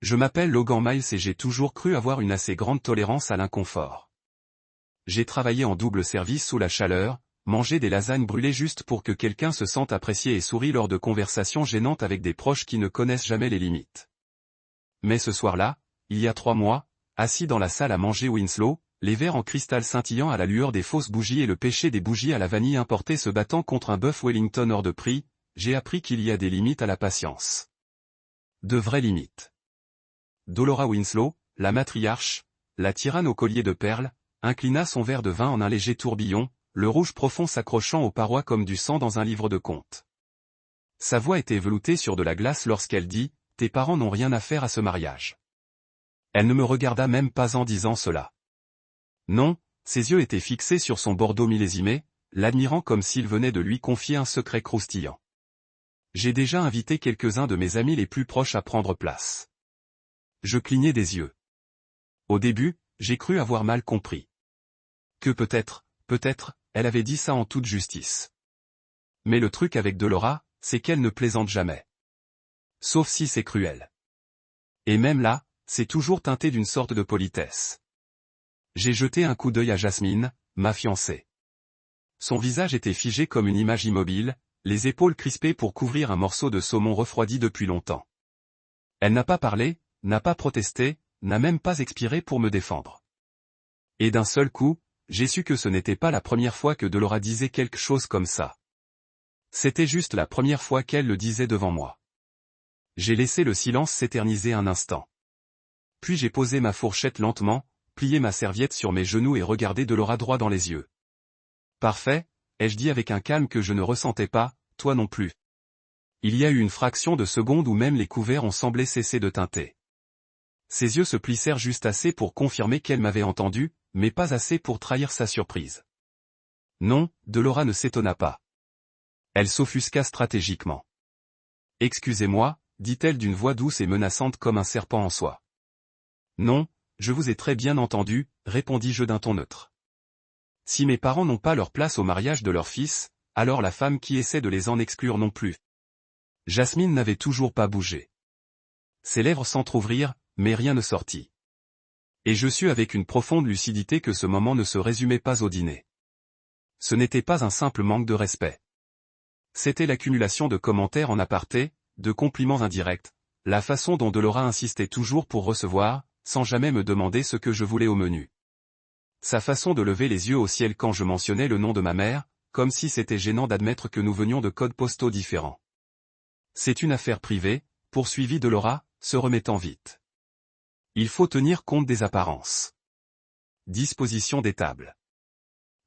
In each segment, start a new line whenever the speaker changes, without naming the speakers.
Je m'appelle Logan Miles et j'ai toujours cru avoir une assez grande tolérance à l'inconfort. J'ai travaillé en double service sous la chaleur, mangé des lasagnes brûlées juste pour que quelqu'un se sente apprécié et sourit lors de conversations gênantes avec des proches qui ne connaissent jamais les limites. Mais ce soir-là, il y a 3 mois, assis dans la salle à manger Winslow, les verres en cristal scintillant à la lueur des fausses bougies et le péché des bougies à la vanille importées se battant contre un bœuf Wellington hors de prix, j'ai appris qu'il y a des limites à la patience. De vraies limites. Dolora Winslow, la matriarche, la tyranne au collier de perles, inclina son verre de vin en un léger tourbillon, le rouge profond s'accrochant aux parois comme du sang dans un livre de contes. Sa voix était veloutée sur de la glace lorsqu'elle dit « Tes parents n'ont rien à faire à ce mariage ». Elle ne me regarda même pas en disant cela. Non, ses yeux étaient fixés sur son Bordeaux millésimé, l'admirant comme s'il venait de lui confier un secret croustillant. J'ai déjà invité quelques-uns de mes amis les plus proches à prendre place. Je clignai des yeux. Au début, j'ai cru avoir mal compris. Que peut-être, elle avait dit ça en toute justice. Mais le truc avec Dolora, c'est qu'elle ne plaisante jamais. Sauf si c'est cruel. Et même là, c'est toujours teinté d'une sorte de politesse. J'ai jeté un coup d'œil à Jasmine, ma fiancée. Son visage était figé comme une image immobile, les épaules crispées pour couvrir un morceau de saumon refroidi depuis longtemps. Elle n'a pas parlé, n'a pas protesté, n'a même pas expiré pour me défendre. Et d'un seul coup, j'ai su que ce n'était pas la première fois que Dolora disait quelque chose comme ça. C'était juste la première fois qu'elle le disait devant moi. J'ai laissé le silence s'éterniser un instant. Puis j'ai posé ma fourchette lentement, plié ma serviette sur mes genoux et regardé Dolora droit dans les yeux. Parfait, ai-je dit avec un calme que je ne ressentais pas, toi non plus. Il y a eu une fraction de seconde où même les couverts ont semblé cesser de teinter. Ses yeux se plissèrent juste assez pour confirmer qu'elle m'avait entendu, mais pas assez pour trahir sa surprise. Non, Dolora ne s'étonna pas. Elle s'offusqua stratégiquement. Excusez-moi, dit-elle d'une voix douce et menaçante comme un serpent en soie. Non, je vous ai très bien entendu, répondis-je d'un ton neutre. Si mes parents n'ont pas leur place au mariage de leur fils, alors la femme qui essaie de les en exclure non plus. Jasmine n'avait toujours pas bougé. Ses lèvres s'entr'ouvrirent, mais rien ne sortit. Et je sus avec une profonde lucidité que ce moment ne se résumait pas au dîner. Ce n'était pas un simple manque de respect. C'était l'accumulation de commentaires en aparté, de compliments indirects, la façon dont Dolora insistait toujours pour recevoir, sans jamais me demander ce que je voulais au menu. Sa façon de lever les yeux au ciel quand je mentionnais le nom de ma mère, comme si c'était gênant d'admettre que nous venions de codes postaux différents. C'est une affaire privée, poursuivit Dolora, se remettant vite. Il faut tenir compte des apparences. Disposition des tables.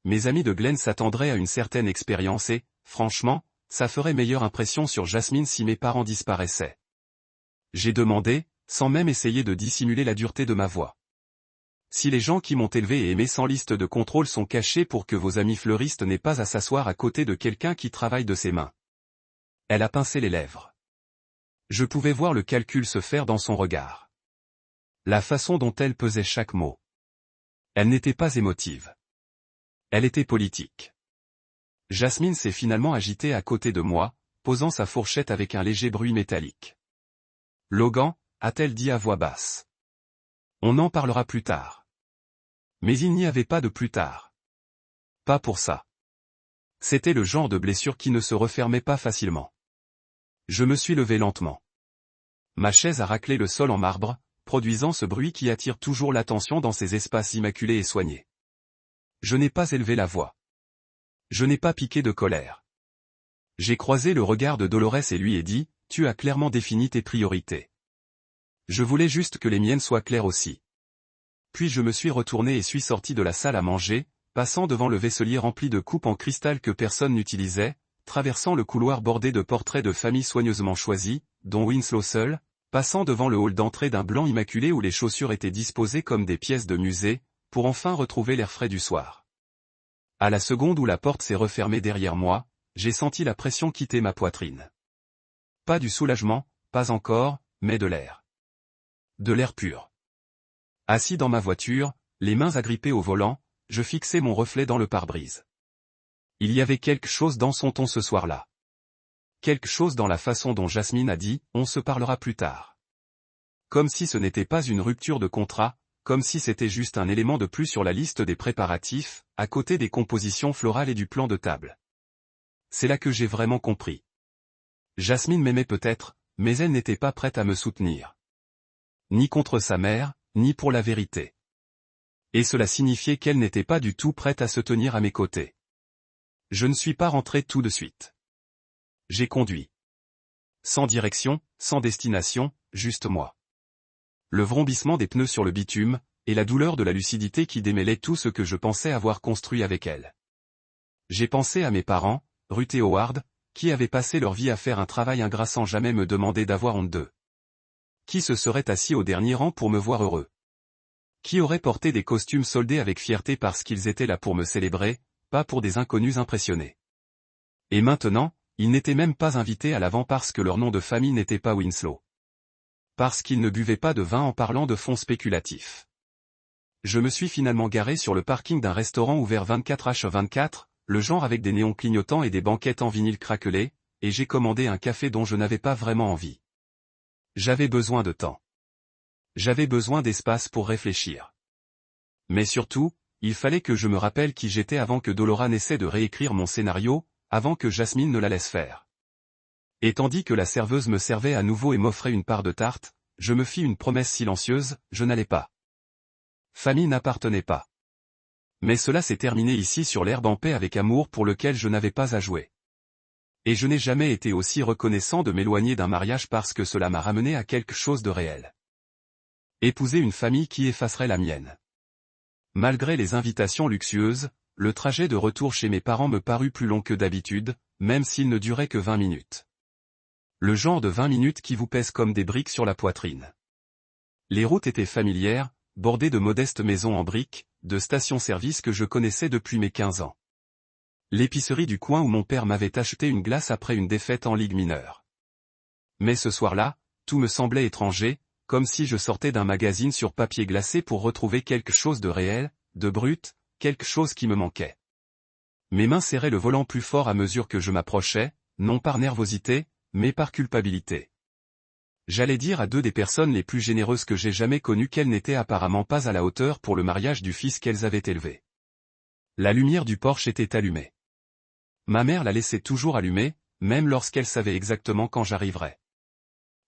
Mes amis de Glen s'attendraient à une certaine expérience et, franchement, ça ferait meilleure impression sur Jasmine si mes parents disparaissaient. J'ai demandé, sans même essayer de dissimuler la dureté de ma voix. Si les gens qui m'ont élevé et aimé sans liste de contrôle sont cachés pour que vos amis fleuristes n'aient pas à s'asseoir à côté de quelqu'un qui travaille de ses mains. Elle a pincé les lèvres. Je pouvais voir le calcul se faire dans son regard. La façon dont elle pesait chaque mot. Elle n'était pas émotive. Elle était politique. Jasmine s'est finalement agitée à côté de moi, posant sa fourchette avec un léger bruit métallique. Logan, a-t-elle dit à voix basse. On en parlera plus tard. Mais il n'y avait pas de plus tard. Pas pour ça. C'était le genre de blessure qui ne se refermait pas facilement. Je me suis levé lentement. Ma chaise a raclé le sol en marbre, produisant ce bruit qui attire toujours l'attention dans ces espaces immaculés et soignés. Je n'ai pas élevé la voix. Je n'ai pas piqué de colère. J'ai croisé le regard de Dolores et lui ai dit, tu as clairement défini tes priorités. Je voulais juste que les miennes soient claires aussi. Puis je me suis retourné et suis sorti de la salle à manger, passant devant le vaisselier rempli de coupes en cristal que personne n'utilisait, traversant le couloir bordé de portraits de familles soigneusement choisis, dont Winslow seul, passant devant le hall d'entrée d'un blanc immaculé où les chaussures étaient disposées comme des pièces de musée, pour enfin retrouver l'air frais du soir. À la seconde où la porte s'est refermée derrière moi, j'ai senti la pression quitter ma poitrine. Pas du soulagement, pas encore, mais de l'air. De l'air pur. Assis dans ma voiture, les mains agrippées au volant, je fixais mon reflet dans le pare-brise. Il y avait quelque chose dans son ton ce soir-là. Quelque chose dans la façon dont Jasmine a dit « on se parlera plus tard ». Comme si ce n'était pas une rupture de contrat, comme si c'était juste un élément de plus sur la liste des préparatifs, à côté des compositions florales et du plan de table. C'est là que j'ai vraiment compris. Jasmine m'aimait peut-être, mais elle n'était pas prête à me soutenir. Ni contre sa mère, ni pour la vérité. Et cela signifiait qu'elle n'était pas du tout prête à se tenir à mes côtés. Je ne suis pas rentré tout de suite. J'ai conduit. Sans direction, sans destination, juste moi. Le vrombissement des pneus sur le bitume, et la douleur de la lucidité qui démêlait tout ce que je pensais avoir construit avec elle. J'ai pensé à mes parents, Ruth et Howard, qui avaient passé leur vie à faire un travail ingrat sans jamais me demander d'avoir honte d'eux. Qui se serait assis au dernier rang pour me voir heureux? Qui aurait porté des costumes soldés avec fierté parce qu'ils étaient là pour me célébrer, pas pour des inconnus impressionnés? Et maintenant, ils n'étaient même pas invités à l'avant parce que leur nom de famille n'était pas Winslow. Parce qu'ils ne buvaient pas de vin en parlant de fonds spéculatifs. Je me suis finalement garé sur le parking d'un restaurant ouvert 24h24, le genre avec des néons clignotants et des banquettes en vinyle craquelé, et j'ai commandé un café dont je n'avais pas vraiment envie. J'avais besoin de temps. J'avais besoin d'espace pour réfléchir. Mais surtout, il fallait que je me rappelle qui j'étais avant que Dolora n'essaie de réécrire mon scénario, avant que Jasmine ne la laisse faire. Et tandis que la serveuse me servait à nouveau et m'offrait une part de tarte, je me fis une promesse silencieuse, je n'allais pas. Famille n'appartenait pas. Mais cela s'est terminé ici sur l'herbe en paix avec amour pour lequel je n'avais pas à jouer. Et je n'ai jamais été aussi reconnaissant de m'éloigner d'un mariage parce que cela m'a ramené à quelque chose de réel. Épouser une famille qui effacerait la mienne. Malgré les invitations luxueuses, le trajet de retour chez mes parents me parut plus long que d'habitude, même s'il ne durait que 20 minutes. Le genre de 20 minutes qui vous pèse comme des briques sur la poitrine. Les routes étaient familières, bordées de modestes maisons en briques, de stations-service que je connaissais depuis mes 15 ans. L'épicerie du coin où mon père m'avait acheté une glace après une défaite en Ligue mineure. Mais ce soir-là, tout me semblait étranger, comme si je sortais d'un magazine sur papier glacé pour retrouver quelque chose de réel, de brut, quelque chose qui me manquait. Mes mains serraient le volant plus fort à mesure que je m'approchais, non par nervosité, mais par culpabilité. J'allais dire à deux des personnes les plus généreuses que j'ai jamais connues qu'elles n'étaient apparemment pas à la hauteur pour le mariage du fils qu'elles avaient élevé. La lumière du Porsche était allumée. Ma mère la laissait toujours allumée, même lorsqu'elle savait exactement quand j'arriverais.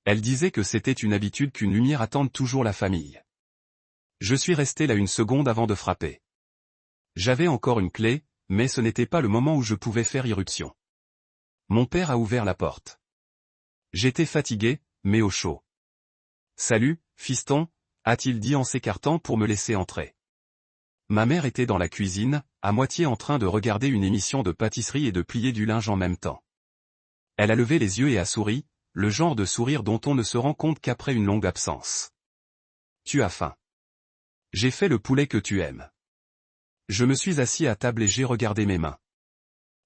Elle disait que c'était une habitude qu'une lumière attende toujours la famille. Je suis resté là une seconde avant de frapper. J'avais encore une clé, mais ce n'était pas le moment où je pouvais faire irruption. Mon père a ouvert la porte. J'étais fatigué, mais au chaud. « Salut, fiston », a-t-il dit en s'écartant pour me laisser entrer. Ma mère était dans la cuisine, à moitié en train de regarder une émission de pâtisserie et de plier du linge en même temps. Elle a levé les yeux et a souri, le genre de sourire dont on ne se rend compte qu'après une longue absence. « Tu as faim. J'ai fait le poulet que tu aimes. » Je me suis assis à table et j'ai regardé mes mains.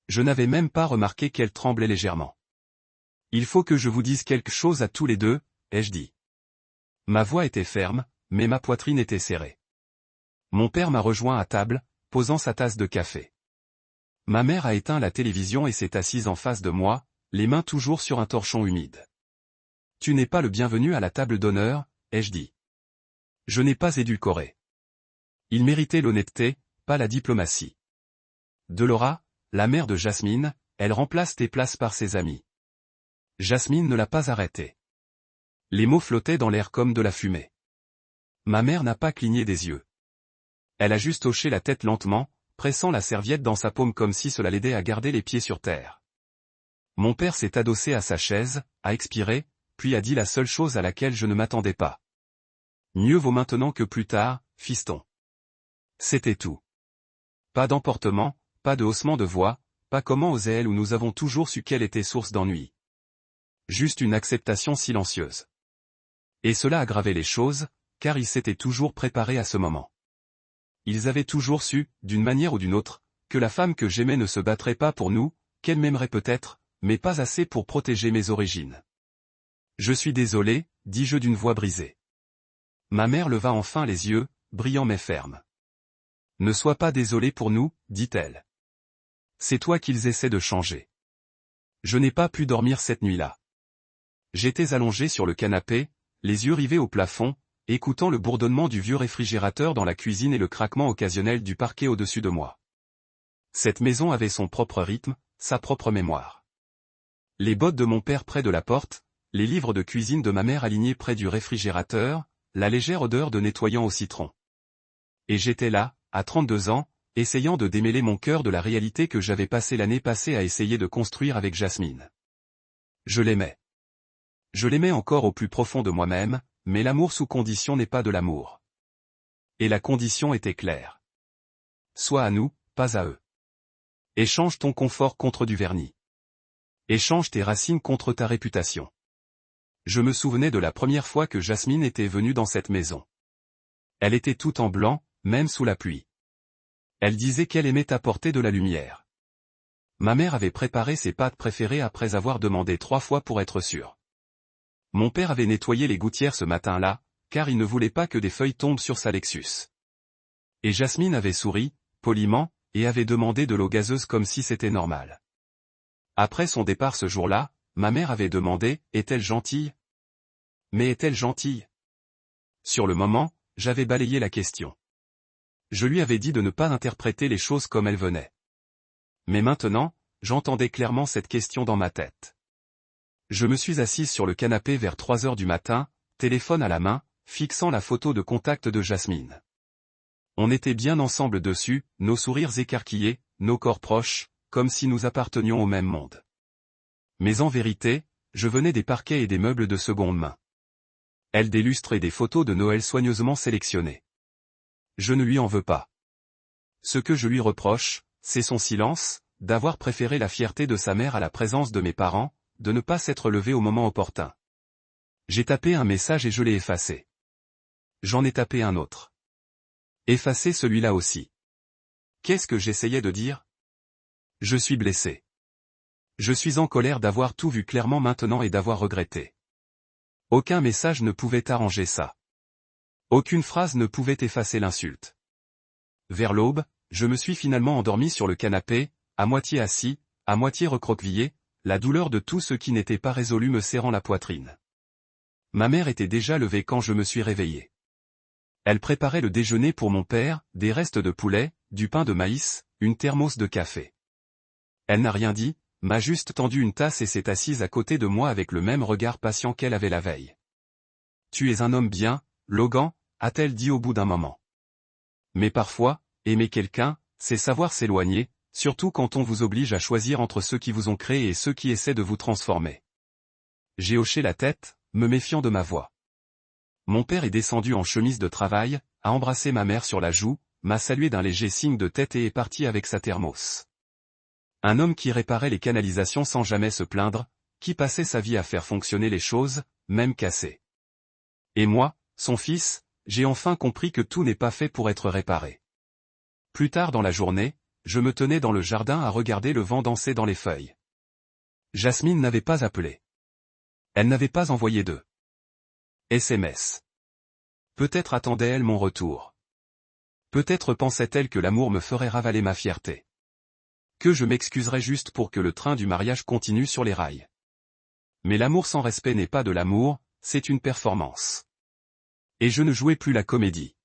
Je n'avais même pas remarqué qu'elles tremblaient légèrement. « Il faut que je vous dise quelque chose à tous les deux, » ai-je dit. Ma voix était ferme, mais ma poitrine était serrée. Mon père m'a rejoint à table, posant sa tasse de café. Ma mère a éteint la télévision et s'est assise en face de moi, les mains toujours sur un torchon humide. « Tu n'es pas le bienvenu à la table d'honneur, » ai-je dit. Je n'ai pas édulcoré. Il méritait l'honnêteté, pas la diplomatie. Dolora, la mère de Jasmine, elle remplace tes places par ses amis. Jasmine ne l'a pas arrêté. Les mots flottaient dans l'air comme de la fumée. Ma mère n'a pas cligné des yeux. Elle a juste hoché la tête lentement, pressant la serviette dans sa paume comme si cela l'aidait à garder les pieds sur terre. Mon père s'est adossé à sa chaise, a expiré, puis a dit la seule chose à laquelle je ne m'attendais pas. Mieux vaut maintenant que plus tard, fiston. C'était tout. Pas d'emportement, pas de haussement de voix, pas comment osait elle où nous avons toujours su qu'elle était source d'ennui. Juste une acceptation silencieuse. Et cela aggravait les choses, car ils s'étaient toujours préparés à ce moment. Ils avaient toujours su, d'une manière ou d'une autre, que la femme que j'aimais ne se battrait pas pour nous, qu'elle m'aimerait peut-être, mais pas assez pour protéger mes origines. Je suis désolé, dis-je d'une voix brisée. Ma mère leva enfin les yeux, brillants mais fermes. Ne sois pas désolé pour nous, dit-elle. C'est toi qu'ils essaient de changer. Je n'ai pas pu dormir cette nuit-là. J'étais allongé sur le canapé, les yeux rivés au plafond, écoutant le bourdonnement du vieux réfrigérateur dans la cuisine et le craquement occasionnel du parquet au-dessus de moi. Cette maison avait son propre rythme, sa propre mémoire. Les bottes de mon père près de la porte, les livres de cuisine de ma mère alignés près du réfrigérateur, la légère odeur de nettoyant au citron. Et j'étais là, à 32 ans, essayant de démêler mon cœur de la réalité que j'avais passé l'année passée à essayer de construire avec Jasmine. Je l'aimais. Je l'aimais encore au plus profond de moi-même, mais l'amour sous condition n'est pas de l'amour. Et la condition était claire. Sois à nous, pas à eux. Échange ton confort contre du vernis. Échange tes racines contre ta réputation. Je me souvenais de la première fois que Jasmine était venue dans cette maison. Elle était toute en blanc, même sous la pluie. Elle disait qu'elle aimait apporter de la lumière. Ma mère avait préparé ses pâtes préférées après avoir demandé 3 fois pour être sûre. Mon père avait nettoyé les gouttières ce matin-là, car il ne voulait pas que des feuilles tombent sur sa Lexus. Et Jasmine avait souri, poliment, et avait demandé de l'eau gazeuse comme si c'était normal. Après son départ ce jour-là, ma mère avait demandé, est-elle gentille? Mais est-elle gentille? Sur le moment, j'avais balayé la question. Je lui avais dit de ne pas interpréter les choses comme elles venaient. Mais maintenant, j'entendais clairement cette question dans ma tête. Je me suis assise sur le canapé vers 3 heures du matin, téléphone à la main, fixant la photo de contact de Jasmine. On était bien ensemble dessus, nos sourires écarquillés, nos corps proches, comme si nous appartenions au même monde. Mais en vérité, je venais des parquets et des meubles de seconde main. Elle d'illustrer des photos de Noël soigneusement sélectionnées. Je ne lui en veux pas. Ce que je lui reproche, c'est son silence, d'avoir préféré la fierté de sa mère à la présence de mes parents, de ne pas s'être levé au moment opportun. J'ai tapé un message et je l'ai effacé. J'en ai tapé un autre. Effacé celui-là aussi. Qu'est-ce que j'essayais de dire? Je suis blessé. Je suis en colère d'avoir tout vu clairement maintenant et d'avoir regretté. Aucun message ne pouvait arranger ça. Aucune phrase ne pouvait effacer l'insulte. Vers l'aube, je me suis finalement endormi sur le canapé, à moitié assis, à moitié recroquevillé, la douleur de tout ce qui n'était pas résolu me serrant la poitrine. Ma mère était déjà levée quand je me suis réveillé. Elle préparait le déjeuner pour mon père, des restes de poulet, du pain de maïs, une thermos de café. Elle n'a rien dit, m'a juste tendu une tasse et s'est assise à côté de moi avec le même regard patient qu'elle avait la veille. « Tu es un homme bien, Logan », a-t-elle dit au bout d'un moment. Mais parfois, aimer quelqu'un, c'est savoir s'éloigner, surtout quand on vous oblige à choisir entre ceux qui vous ont créé et ceux qui essaient de vous transformer. J'ai hoché la tête, me méfiant de ma voix. Mon père est descendu en chemise de travail, a embrassé ma mère sur la joue, m'a salué d'un léger signe de tête et est parti avec sa thermos. Un homme qui réparait les canalisations sans jamais se plaindre, qui passait sa vie à faire fonctionner les choses, même cassées. Et moi, son fils, j'ai enfin compris que tout n'est pas fait pour être réparé. Plus tard dans la journée, je me tenais dans le jardin à regarder le vent danser dans les feuilles. Jasmine n'avait pas appelé. Elle n'avait pas envoyé de SMS. Peut-être attendait-elle mon retour. Peut-être pensait-elle que l'amour me ferait ravaler ma fierté. Que je m'excuserais juste pour que le train du mariage continue sur les rails. Mais l'amour sans respect n'est pas de l'amour, c'est une performance. Et je ne jouais plus la comédie.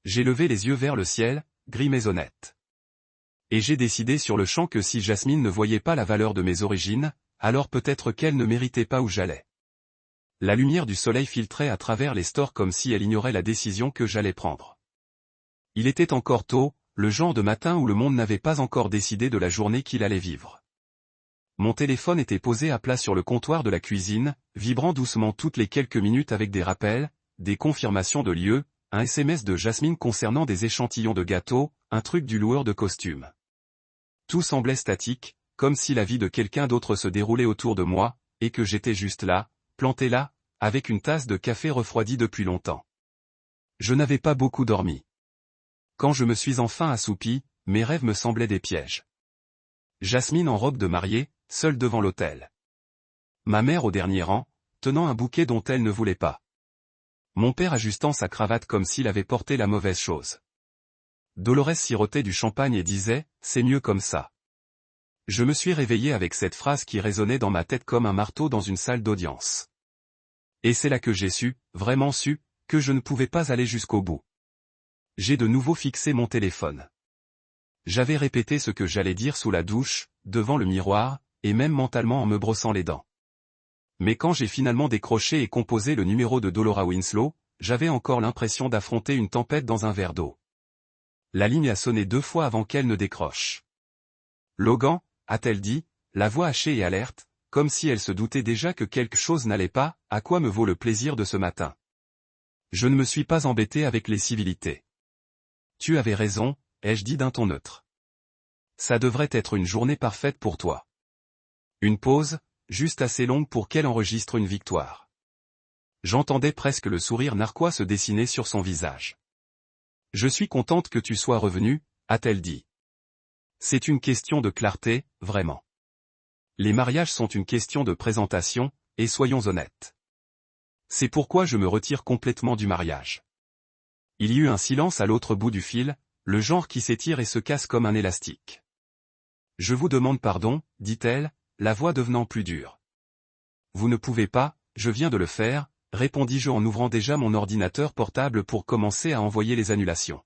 J'ai levé les yeux vers le ciel, gris maisonnette. Et j'ai décidé sur le champ que si Jasmine ne voyait pas la valeur de mes origines, alors peut-être qu'elle ne méritait pas où j'allais. La lumière du soleil filtrait à travers les stores comme si elle ignorait la décision que j'allais prendre. Il était encore tôt, le genre de matin où le monde n'avait pas encore décidé de la journée qu'il allait vivre. Mon téléphone était posé à plat sur le comptoir de la cuisine, vibrant doucement toutes les quelques minutes avec des rappels, des confirmations de lieu, un SMS de Jasmine concernant des échantillons de gâteaux, un truc du loueur de costumes. Tout semblait statique, comme si la vie de quelqu'un d'autre se déroulait autour de moi, et que j'étais juste là, planté là, avec une tasse de café refroidi depuis longtemps. Je n'avais pas beaucoup dormi. Quand je me suis enfin assoupi, mes rêves me semblaient des pièges. Jasmine en robe de mariée, seule devant l'autel. Ma mère au dernier rang, tenant un bouquet dont elle ne voulait pas. Mon père ajustant sa cravate comme s'il avait porté la mauvaise chose. Dolores sirotait du champagne et disait, « C'est mieux comme ça ». Je me suis réveillé avec cette phrase qui résonnait dans ma tête comme un marteau dans une salle d'audience. Et c'est là que j'ai su, vraiment su, que je ne pouvais pas aller jusqu'au bout. J'ai de nouveau fixé mon téléphone. J'avais répété ce que j'allais dire sous la douche, devant le miroir, et même mentalement en me brossant les dents. Mais quand j'ai finalement décroché et composé le numéro de Dolora Winslow, j'avais encore l'impression d'affronter une tempête dans un verre d'eau. La ligne a sonné 2 fois avant qu'elle ne décroche. Logan, a-t-elle dit, la voix hachée et alerte, comme si elle se doutait déjà que quelque chose n'allait pas, à quoi me vaut le plaisir de ce matin. Je ne me suis pas embêté avec les civilités. Tu avais raison, ai-je dit d'un ton neutre. Ça devrait être une journée parfaite pour toi. Une pause, juste assez longue pour qu'elle enregistre une victoire. J'entendais presque le sourire narquois se dessiner sur son visage. Je suis contente que tu sois revenu, a-t-elle dit. C'est une question de clarté, vraiment. Les mariages sont une question de présentation, et soyons honnêtes. C'est pourquoi je me retire complètement du mariage. Il y eut un silence à l'autre bout du fil, le genre qui s'étire et se casse comme un élastique. Je vous demande pardon, dit-elle, la voix devenant plus dure. Vous ne pouvez pas, je viens de le faire, répondis-je en ouvrant déjà mon ordinateur portable pour commencer à envoyer les annulations.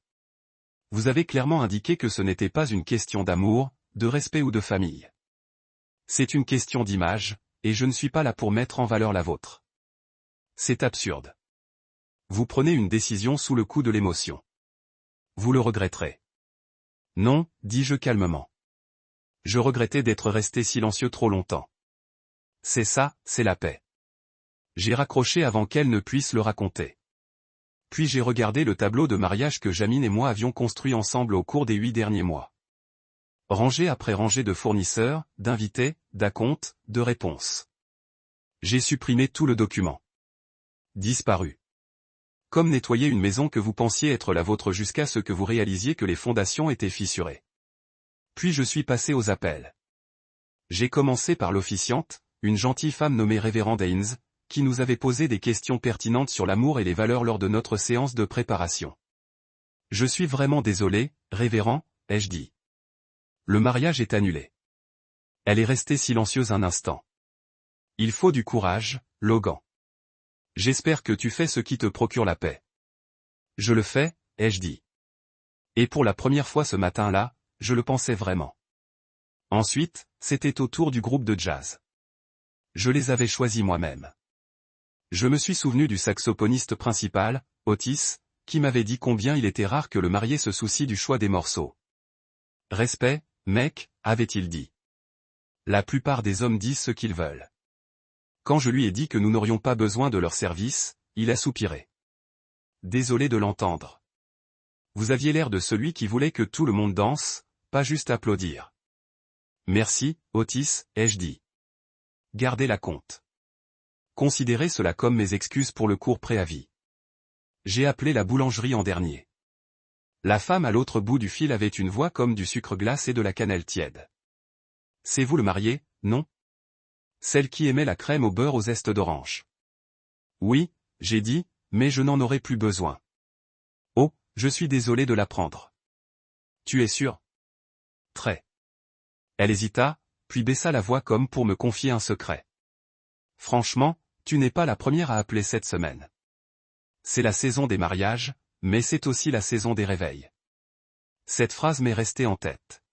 Vous avez clairement indiqué que ce n'était pas une question d'amour, de respect ou de famille. C'est une question d'image, et je ne suis pas là pour mettre en valeur la vôtre. C'est absurde. Vous prenez une décision sous le coup de l'émotion. Vous le regretterez. Non, dis-je calmement. Je regrettais d'être resté silencieux trop longtemps. C'est ça, c'est la paix. J'ai raccroché avant qu'elle ne puisse le raconter. Puis j'ai regardé le tableau de mariage que Jamine et moi avions construit ensemble au cours des 8 derniers mois. Rangée après rangée de fournisseurs, d'invités, d'acomptes, de réponses. J'ai supprimé tout le document. Disparu. Comme nettoyer une maison que vous pensiez être la vôtre jusqu'à ce que vous réalisiez que les fondations étaient fissurées. Puis je suis passé aux appels. J'ai commencé par l'officiante, une gentille femme nommée Révérende Haynes, qui nous avait posé des questions pertinentes sur l'amour et les valeurs lors de notre séance de préparation. Je suis vraiment désolé, révérend, ai-je dit. Le mariage est annulé. Elle est restée silencieuse un instant. Il faut du courage, Logan. J'espère que tu fais ce qui te procure la paix. Je le fais, ai-je dit. Et pour la première fois ce matin-là, je le pensais vraiment. Ensuite, c'était au tour du groupe de jazz. Je les avais choisis moi-même. Je me suis souvenu du saxophoniste principal, Otis, qui m'avait dit combien il était rare que le marié se soucie du choix des morceaux. Respect, mec, avait-il dit. La plupart des hommes disent ce qu'ils veulent. Quand je lui ai dit que nous n'aurions pas besoin de leur service, il a soupiré. Désolé de l'entendre. Vous aviez l'air de celui qui voulait que tout le monde danse, pas juste applaudir. Merci, Otis, ai-je dit. Gardez la compte. Considérez cela comme mes excuses pour le court préavis. J'ai appelé la boulangerie en dernier. La femme à l'autre bout du fil avait une voix comme du sucre glace et de la cannelle tiède. C'est vous le marié, non? Celle qui aimait la crème au beurre aux zestes d'orange. Oui, j'ai dit, mais je n'en aurai plus besoin. Oh, je suis désolé de l'apprendre. Tu es sûr? Très. Elle hésita, puis baissa la voix comme pour me confier un secret. Franchement, tu n'es pas la première à appeler cette semaine. C'est la saison des mariages, mais c'est aussi la saison des réveils. Cette phrase m'est restée en tête.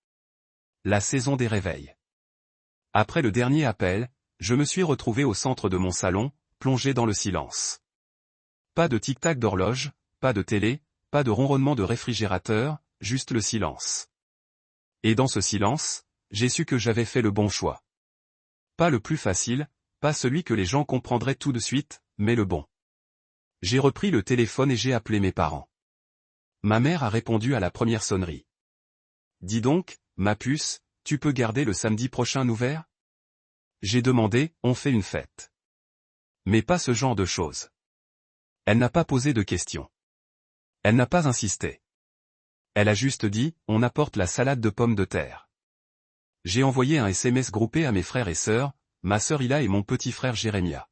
La saison des réveils. Après le dernier appel, je me suis retrouvé au centre de mon salon, plongé dans le silence. Pas de tic-tac d'horloge, pas de télé, pas de ronronnement de réfrigérateur, juste le silence. Et dans ce silence, j'ai su que j'avais fait le bon choix. Pas le plus facile, pas celui que les gens comprendraient tout de suite, mais le bon. J'ai repris le téléphone et j'ai appelé mes parents. Ma mère a répondu à la première sonnerie. Dis donc, ma puce, tu peux garder le samedi prochain ouvert? J'ai demandé, on fait une fête. Mais pas ce genre de choses. Elle n'a pas posé de questions. Elle n'a pas insisté. Elle a juste dit, on apporte la salade de pommes de terre. J'ai envoyé un SMS groupé à mes frères et sœurs, ma sœur Ila et mon petit frère Jérémia.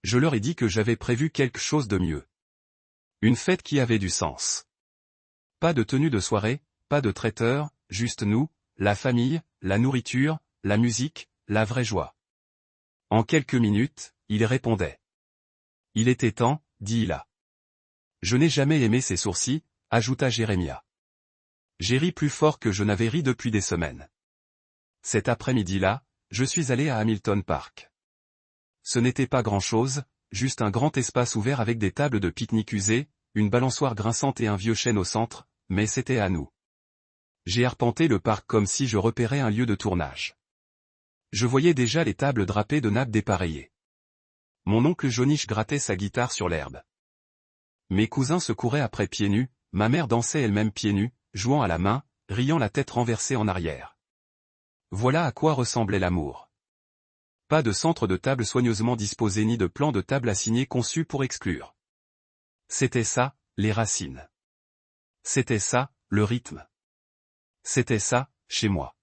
Je leur ai dit que j'avais prévu quelque chose de mieux. Une fête qui avait du sens. Pas de tenue de soirée, pas de traiteur, juste nous, la famille, la nourriture, la musique, la vraie joie. En quelques minutes, il répondait. Il était temps, dit Hila. Je n'ai jamais aimé ses sourcils, ajouta Jérémia. J'ai ri plus fort que je n'avais ri depuis des semaines. Cet après-midi-là, je suis allé à Hamilton Park. Ce n'était pas grand-chose, juste un grand espace ouvert avec des tables de pique-nique usées, une balançoire grinçante et un vieux chêne au centre, mais c'était à nous. J'ai arpenté le parc comme si je repérais un lieu de tournage. Je voyais déjà les tables drapées de nappes dépareillées. Mon oncle Joniche grattait sa guitare sur l'herbe. Mes cousins se couraient après pieds nus, ma mère dansait elle-même pieds nus, jouant à la main, riant la tête renversée en arrière. Voilà à quoi ressemblait l'amour. Pas de centre de table soigneusement disposé ni de plan de table assigné conçu pour exclure. C'était ça, les racines. C'était ça, le rythme. C'était ça, chez moi.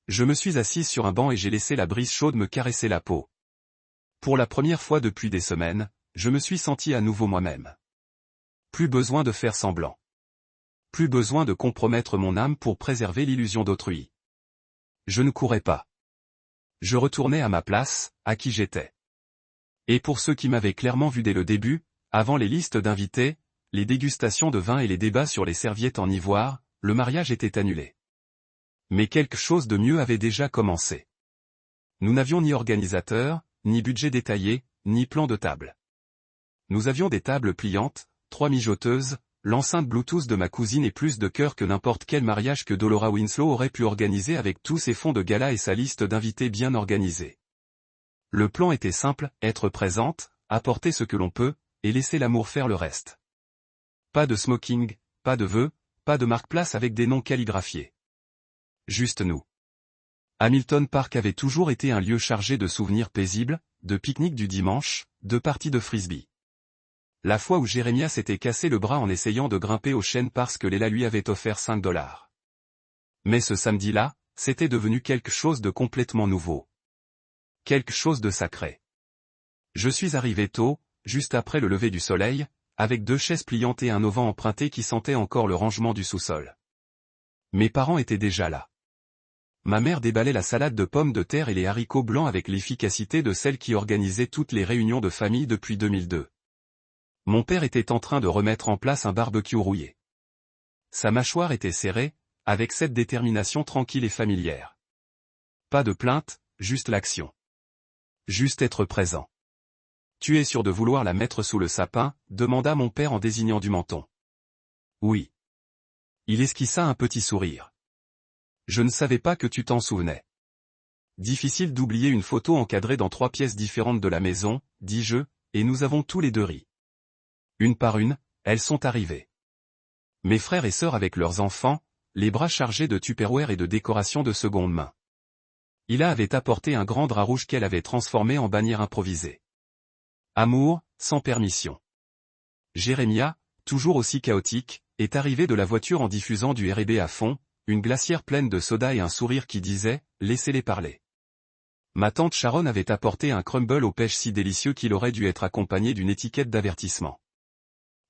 Je me suis assise sur un banc et j'ai laissé la brise chaude me caresser la peau. Pour la première fois depuis des semaines, je me suis senti à nouveau moi-même. Plus besoin de faire semblant. Plus besoin de compromettre mon âme pour préserver l'illusion d'autrui. Je ne courais pas. Je retournais à ma place, à qui j'étais. Et pour ceux qui m'avaient clairement vu dès le début, avant les listes d'invités, les dégustations de vin et les débats sur les serviettes en ivoire, le mariage était annulé. Mais quelque chose de mieux avait déjà commencé. Nous n'avions ni organisateur, ni budget détaillé, ni plan de table. Nous avions des tables pliantes, 3 mijoteuses, l'enceinte Bluetooth de ma cousine et plus de cœur que n'importe quel mariage que Dolora Winslow aurait pu organiser avec tous ses fonds de gala et sa liste d'invités bien organisée. Le plan était simple, être présente, apporter ce que l'on peut, et laisser l'amour faire le reste. Pas de smoking, pas de vœux, pas de marque-place avec des noms calligraphiés. Juste nous. Hamilton Park avait toujours été un lieu chargé de souvenirs paisibles, de pique-niques du dimanche, de parties de frisbee. La fois où Jérémia s'était cassé le bras en essayant de grimper au chêne parce que Léla lui avait offert $5. Mais ce samedi-là, c'était devenu quelque chose de complètement nouveau. Quelque chose de sacré. Je suis arrivé tôt, juste après le lever du soleil, avec 2 chaises pliantes et un auvent emprunté qui sentait encore le rangement du sous-sol. Mes parents étaient déjà là. Ma mère déballait la salade de pommes de terre et les haricots blancs avec l'efficacité de celle qui organisait toutes les réunions de famille depuis 2002. Mon père était en train de remettre en place un barbecue rouillé. Sa mâchoire était serrée, avec cette détermination tranquille et familière. Pas de plainte, juste l'action. Juste être présent. Tu es sûr de vouloir la mettre sous le sapin, demanda mon père en désignant du menton. Oui. Il esquissa un petit sourire. Je ne savais pas que tu t'en souvenais. Difficile d'oublier une photo encadrée dans 3 pièces différentes de la maison, dis-je, et nous avons tous les deux ri. Une par une, elles sont arrivées. Mes frères et sœurs avec leurs enfants, les bras chargés de Tupperware et de décorations de seconde main. Hila avait apporté un grand drap rouge qu'elle avait transformé en bannière improvisée. Amour, sans permission. Jérémia, toujours aussi chaotique, est arrivé de la voiture en diffusant du R&B à fond, une glacière pleine de soda et un sourire qui disait « Laissez-les parler ». Ma tante Sharon avait apporté un crumble aux pêches si délicieux qu'il aurait dû être accompagné d'une étiquette d'avertissement.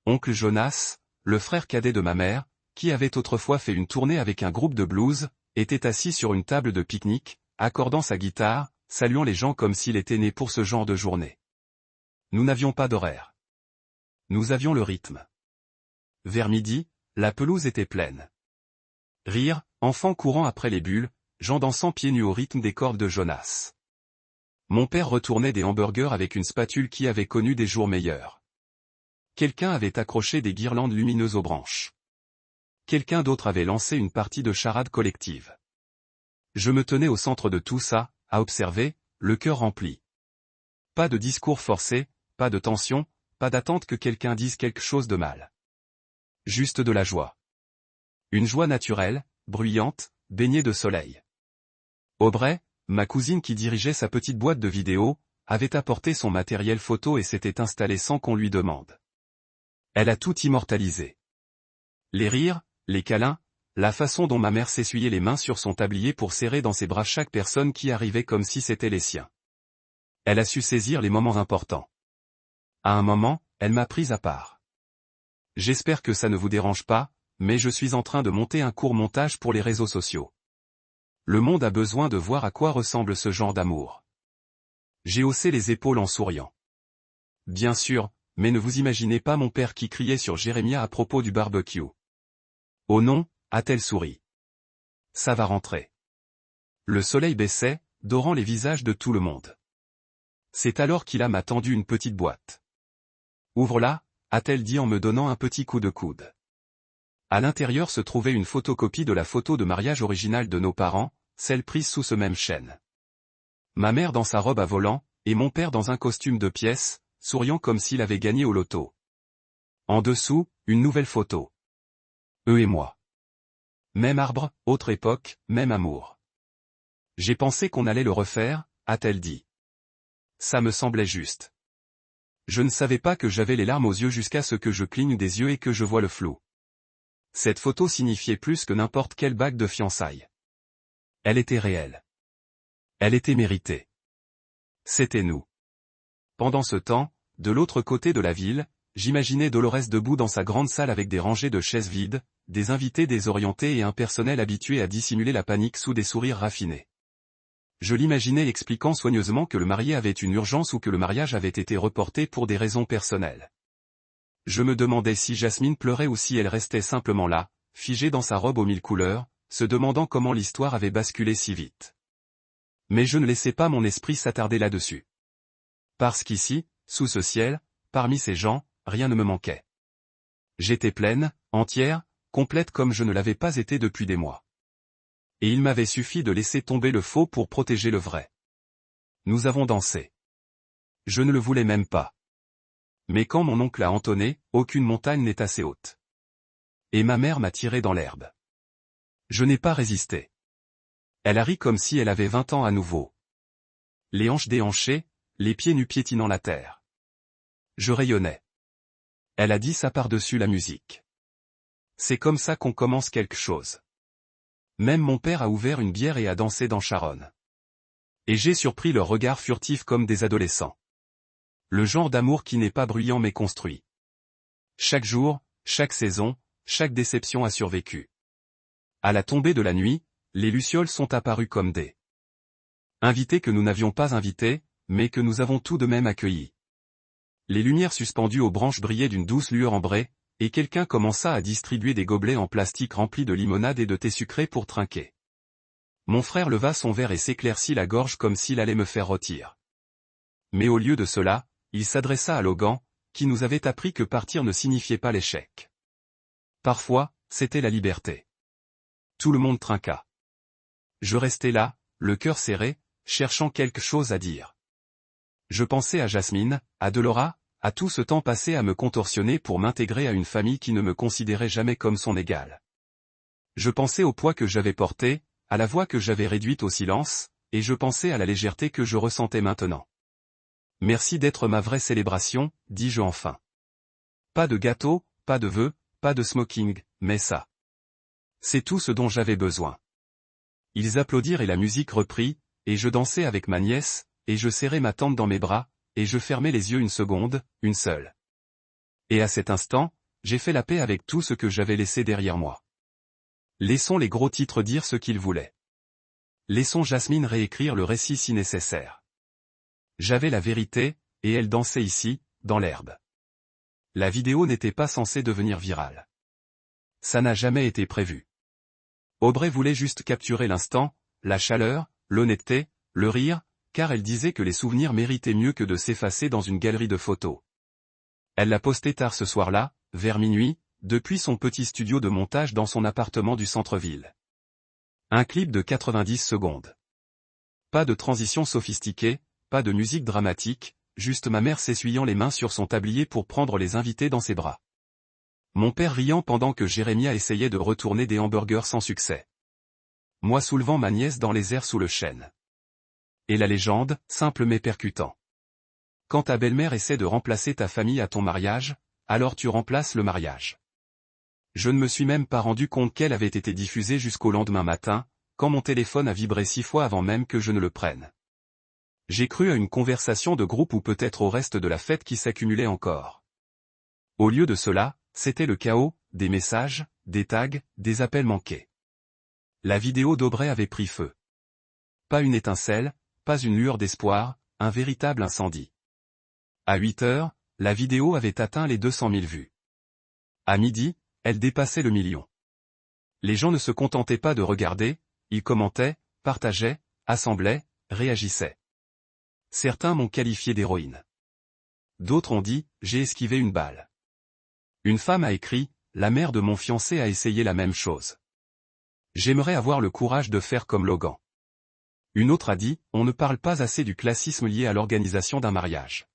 Oncle Jonas, le frère cadet de ma mère, qui avait autrefois fait une tournée avec un groupe de blues, était assis sur une table de pique-nique, accordant sa guitare, saluant les gens comme s'il était né pour ce genre de journée. Nous n'avions pas d'horaire. Nous avions le rythme. Vers midi, la pelouse était pleine. Rire, enfants courant après les bulles, gens dansant pieds nus au rythme des cordes de Jonas. Mon père retournait des hamburgers avec une spatule qui avait connu des jours meilleurs. Quelqu'un avait accroché des guirlandes lumineuses aux branches. Quelqu'un d'autre avait lancé une partie de charade collective. Je me tenais au centre de tout ça, à observer, le cœur rempli. Pas de discours forcé, pas de tension, pas d'attente que quelqu'un dise quelque chose de mal. Juste de la joie. Une joie naturelle, bruyante, baignée de soleil. Aubrey, ma cousine qui dirigeait sa petite boîte de vidéo, avait apporté son matériel photo et s'était installée sans qu'on lui demande. Elle a tout immortalisé. Les rires, les câlins, la façon dont ma mère s'essuyait les mains sur son tablier pour serrer dans ses bras chaque personne qui arrivait comme si c'était les siens. Elle a su saisir les moments importants. À un moment, elle m'a prise à part. J'espère que ça ne vous dérange pas, mais je suis en train de monter un court montage pour les réseaux sociaux. Le monde a besoin de voir à quoi ressemble ce genre d'amour. J'ai haussé les épaules en souriant. bien sûr, mais ne vous imaginez pas mon père qui criait sur Jérémia à propos du barbecue. Oh non, a-t-elle souri. Ça va rentrer. Le soleil baissait, dorant les visages de tout le monde. C'est alors qu'il m'a tendu une petite boîte. Ouvre-la, a-t-elle dit en me donnant un petit coup de coude. À l'intérieur se trouvait une photocopie de la photo de mariage originale de nos parents, celle prise sous ce même chêne. Ma mère dans sa robe à volant, et mon père dans un costume de pièce, souriant comme s'il avait gagné au loto. En dessous, une nouvelle photo. Eux et moi. Même arbre, autre époque, même amour. J'ai pensé qu'on allait le refaire, a-t-elle dit. Ça me semblait juste. Je ne savais pas que j'avais les larmes aux yeux jusqu'à ce que je cligne des yeux et que je vois le flou. Cette photo signifiait plus que n'importe quelle bague de fiançailles. Elle était réelle. Elle était méritée. C'était nous. Pendant ce temps, de l'autre côté de la ville, j'imaginais Dolores debout dans sa grande salle avec des rangées de chaises vides, des invités désorientés et un personnel habitué à dissimuler la panique sous des sourires raffinés. Je l'imaginais expliquant soigneusement que le marié avait une urgence ou que le mariage avait été reporté pour des raisons personnelles. Je me demandais si Jasmine pleurait ou si elle restait simplement là, figée dans sa robe aux 1000 couleurs, se demandant comment l'histoire avait basculé si vite. Mais je ne laissais pas mon esprit s'attarder là-dessus. Parce qu'ici, sous ce ciel, parmi ces gens, rien ne me manquait. J'étais pleine, entière, complète comme je ne l'avais pas été depuis des mois. Et il m'avait suffi de laisser tomber le faux pour protéger le vrai. Nous avons dansé. Je ne le voulais même pas. Mais quand mon oncle a entonné, aucune montagne n'est assez haute. Et ma mère m'a tiré dans l'herbe. Je n'ai pas résisté. Elle a ri comme si elle avait 20 ans à nouveau. Les hanches déhanchées, les pieds nus piétinant la terre. Je rayonnais. Elle a dit ça par-dessus la musique. C'est comme ça qu'on commence quelque chose. Même mon père a ouvert une bière et a dansé dans Charonne. Et j'ai surpris leur regard furtif comme des adolescents. Le genre d'amour qui n'est pas bruyant mais construit. Chaque jour, chaque saison, chaque déception a survécu. À la tombée de la nuit, les lucioles sont apparues comme des invités que nous n'avions pas invités, mais que nous avons tout de même accueillis. Les lumières suspendues aux branches brillaient d'une douce lueur ambrée, et quelqu'un commença à distribuer des gobelets en plastique remplis de limonade et de thé sucré pour trinquer. Mon frère leva son verre et s'éclaircit la gorge comme s'il allait me faire rôtir. Mais au lieu de cela, il s'adressa à Logan, qui nous avait appris que partir ne signifiait pas l'échec. Parfois, c'était la liberté. Tout le monde trinqua. Je restais là, le cœur serré, cherchant quelque chose à dire. Je pensais à Jasmine, à Delora, à tout ce temps passé à me contorsionner pour m'intégrer à une famille qui ne me considérait jamais comme son égal. Je pensais au poids que j'avais porté, à la voix que j'avais réduite au silence, et je pensais à la légèreté que je ressentais maintenant. Merci d'être ma vraie célébration, dis-je enfin. Pas de gâteau, pas de vœux, pas de smoking, mais ça. C'est tout ce dont j'avais besoin. Ils applaudirent et la musique reprit, et je dansais avec ma nièce, et je serrais ma tante dans mes bras, et je fermais les yeux une seconde, une seule. Et à cet instant, j'ai fait la paix avec tout ce que j'avais laissé derrière moi. Laissons les gros titres dire ce qu'ils voulaient. Laissons Jasmine réécrire le récit si nécessaire. J'avais la vérité, et elle dansait ici, dans l'herbe. La vidéo n'était pas censée devenir virale. Ça n'a jamais été prévu. Aubrey voulait juste capturer l'instant, la chaleur, l'honnêteté, le rire, car elle disait que les souvenirs méritaient mieux que de s'effacer dans une galerie de photos. Elle l'a posté tard ce soir-là, vers minuit, depuis son petit studio de montage dans son appartement du centre-ville. Un clip de 90 secondes. Pas de transition sophistiquée, pas de musique dramatique, juste ma mère s'essuyant les mains sur son tablier pour prendre les invités dans ses bras. Mon père riant pendant que Jérémia essayait de retourner des hamburgers sans succès. Moi soulevant ma nièce dans les airs sous le chêne. Et la légende, simple mais percutant. Quand ta belle-mère essaie de remplacer ta famille à ton mariage, alors tu remplaces le mariage. Je ne me suis même pas rendu compte qu'elle avait été diffusée jusqu'au lendemain matin, quand mon téléphone a vibré 6 fois avant même que je ne le prenne. J'ai cru à une conversation de groupe ou peut-être au reste de la fête qui s'accumulait encore. Au lieu de cela, c'était le chaos, des messages, des tags, des appels manqués. La vidéo d'Aubrey avait pris feu. Pas une étincelle, pas une lueur d'espoir, un véritable incendie. À 8 heures, la vidéo avait atteint les 200 000 vues. À midi, elle dépassait le million. Les gens ne se contentaient pas de regarder, ils commentaient, partageaient, assemblaient, réagissaient. Certains m'ont qualifié d'héroïne. D'autres ont dit, j'ai esquivé une balle. Une femme a écrit, la mère de mon fiancé a essayé la même chose. J'aimerais avoir le courage de faire comme Logan. Une autre a dit, on ne parle pas assez du classisme lié à l'organisation d'un mariage.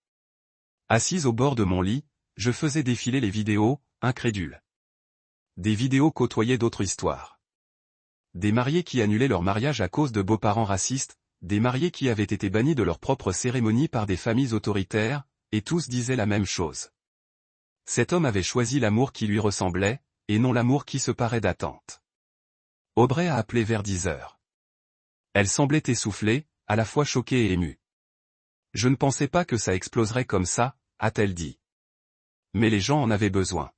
Assise au bord de mon lit, je faisais défiler les vidéos, incrédule. Des vidéos côtoyaient d'autres histoires. Des mariés qui annulaient leur mariage à cause de beaux-parents racistes, des mariés qui avaient été bannis de leur propre cérémonie par des familles autoritaires, et tous disaient la même chose. Cet homme avait choisi l'amour qui lui ressemblait, et non l'amour qui se parait d'attente. Aubrey a appelé vers 10 heures. Elle semblait essoufflée, à la fois choquée et émue. Je ne pensais pas que ça exploserait comme ça, a-t-elle dit. Mais les gens en avaient besoin.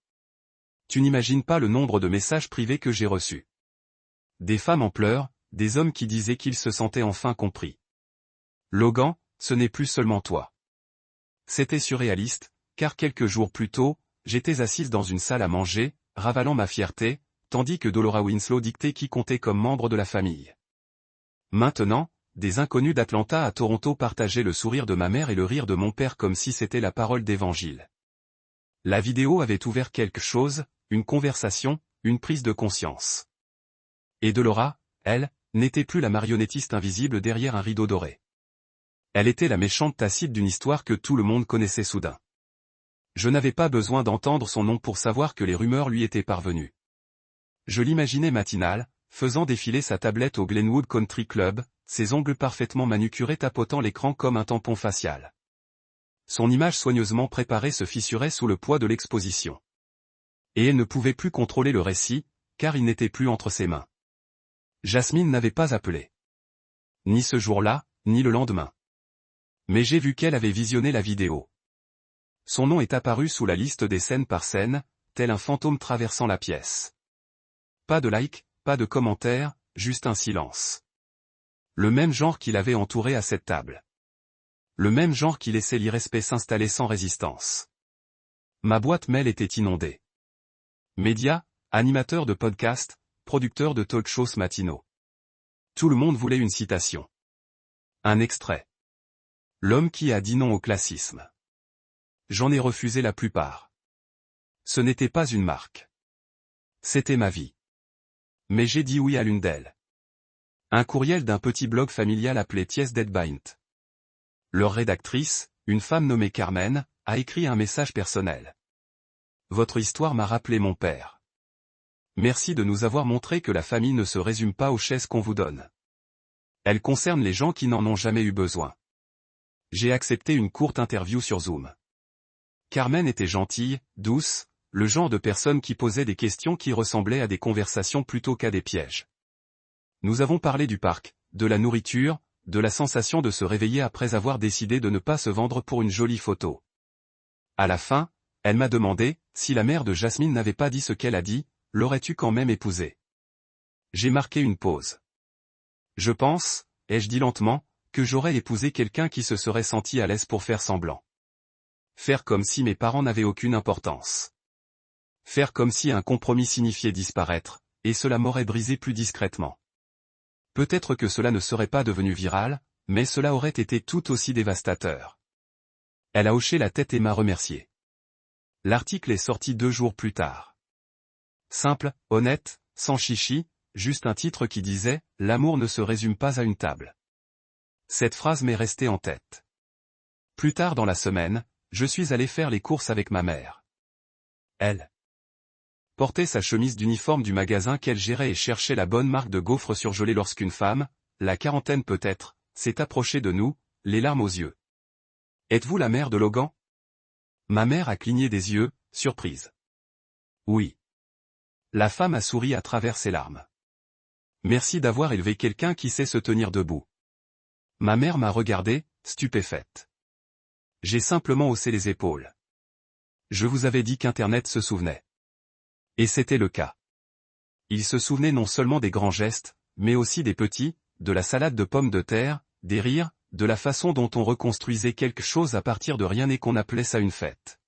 Tu n'imagines pas le nombre de messages privés que j'ai reçus. Des femmes en pleurs, des hommes qui disaient qu'ils se sentaient enfin compris. Logan, ce n'est plus seulement toi. C'était surréaliste, car quelques jours plus tôt, j'étais assise dans une salle à manger, ravalant ma fierté, tandis que Dolora Winslow dictait qui comptait comme membre de la famille. Maintenant, des inconnus d'Atlanta à Toronto partageaient le sourire de ma mère et le rire de mon père comme si c'était la parole d'évangile. La vidéo avait ouvert quelque chose, une conversation, une prise de conscience. Et Dolora, elle, n'était plus la marionnettiste invisible derrière un rideau doré. Elle était la méchante tacite d'une histoire que tout le monde connaissait soudain. Je n'avais pas besoin d'entendre son nom pour savoir que les rumeurs lui étaient parvenues. Je l'imaginais matinale, faisant défiler sa tablette au Glenwood Country Club, ses ongles parfaitement manucurés tapotant l'écran comme un tampon facial. Son image soigneusement préparée se fissurait sous le poids de l'exposition. Et elle ne pouvait plus contrôler le récit, car il n'était plus entre ses mains. Jasmine n'avait pas appelé. Ni ce jour-là, ni le lendemain. Mais j'ai vu qu'elle avait visionné la vidéo. Son nom est apparu sous la liste des scènes par scène, tel un fantôme traversant la pièce. Pas de like, pas de commentaires, juste un silence. Le même genre qui l'avait entouré à cette table. Le même genre qui laissait l'irrespect s'installer sans résistance. Ma boîte mail était inondée. Médias, animateurs de podcasts, producteurs de talk-shows matinaux. Tout le monde voulait une citation. Un extrait. L'homme qui a dit non au classisme. J'en ai refusé la plupart. Ce n'était pas une marque. C'était ma vie. Mais j'ai dit oui à l'une d'elles. Un courriel d'un petit blog familial appelé Ties Dead Bint. Leur rédactrice, une femme nommée Carmen, a écrit un message personnel. Votre histoire m'a rappelé mon père. Merci de nous avoir montré que la famille ne se résume pas aux chaises qu'on vous donne. Elle concerne les gens qui n'en ont jamais eu besoin. J'ai accepté une courte interview sur Zoom. Carmen était gentille, douce, le genre de personne qui posait des questions qui ressemblaient à des conversations plutôt qu'à des pièges. Nous avons parlé du parc, de la nourriture, de la sensation de se réveiller après avoir décidé de ne pas se vendre pour une jolie photo. À la fin, elle m'a demandé, si la mère de Jasmine n'avait pas dit ce qu'elle a dit, l'aurais-tu quand même épousée? J'ai marqué une pause. Je pense, ai-je dit lentement, que j'aurais épousé quelqu'un qui se serait senti à l'aise pour faire semblant. Faire comme si mes parents n'avaient aucune importance. Faire comme si un compromis signifiait disparaître, et cela m'aurait brisé plus discrètement. Peut-être que cela ne serait pas devenu viral, mais cela aurait été tout aussi dévastateur. Elle a hoché la tête et m'a remercié. L'article est sorti 2 jours plus tard. Simple, honnête, sans chichi, juste un titre qui disait « L'amour ne se résume pas à une table ». Cette phrase m'est restée en tête. Plus tard dans la semaine, je suis allé faire les courses avec ma mère. Elle portait sa chemise d'uniforme du magasin qu'elle gérait et cherchait la bonne marque de gaufres surgelés lorsqu'une femme, la quarantaine peut-être, s'est approchée de nous, les larmes aux yeux. « Êtes-vous la mère de Logan ?» Ma mère a cligné des yeux, surprise. « Oui. » La femme a souri à travers ses larmes. « Merci d'avoir élevé quelqu'un qui sait se tenir debout. » Ma mère m'a regardé, stupéfaite. J'ai simplement haussé les épaules. Je vous avais dit qu'Internet se souvenait. Et c'était le cas. Il se souvenait non seulement des grands gestes, mais aussi des petits, de la salade de pommes de terre, des rires, de la façon dont on reconstruisait quelque chose à partir de rien et qu'on appelait ça une fête.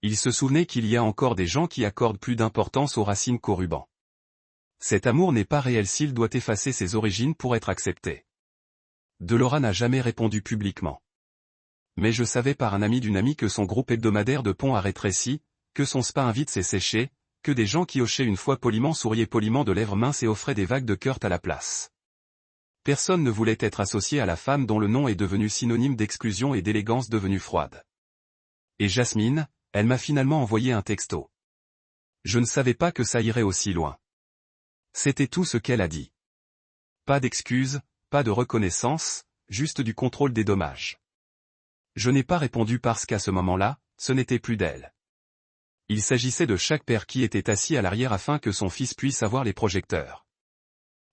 Il se souvenait qu'il y a encore des gens qui accordent plus d'importance aux racines qu'au ruban. Cet amour n'est pas réel s'il doit effacer ses origines pour être accepté. Delora n'a jamais répondu publiquement. Mais je savais par un ami d'une amie que son groupe hebdomadaire de pont a rétréci, que son spa invite s'est séché, que des gens qui hochaient une fois poliment souriaient poliment de lèvres minces et offraient des vagues de Kurt à la place. Personne ne voulait être associé à la femme dont le nom est devenu synonyme d'exclusion et d'élégance devenue froide. Et Jasmine, elle m'a finalement envoyé un texto. Je ne savais pas que ça irait aussi loin. C'était tout ce qu'elle a dit. Pas d'excuses, pas de reconnaissance, juste du contrôle des dommages. Je n'ai pas répondu parce qu'à ce moment-là, ce n'était plus d'elle. Il s'agissait de chaque père qui était assis à l'arrière afin que son fils puisse avoir les projecteurs.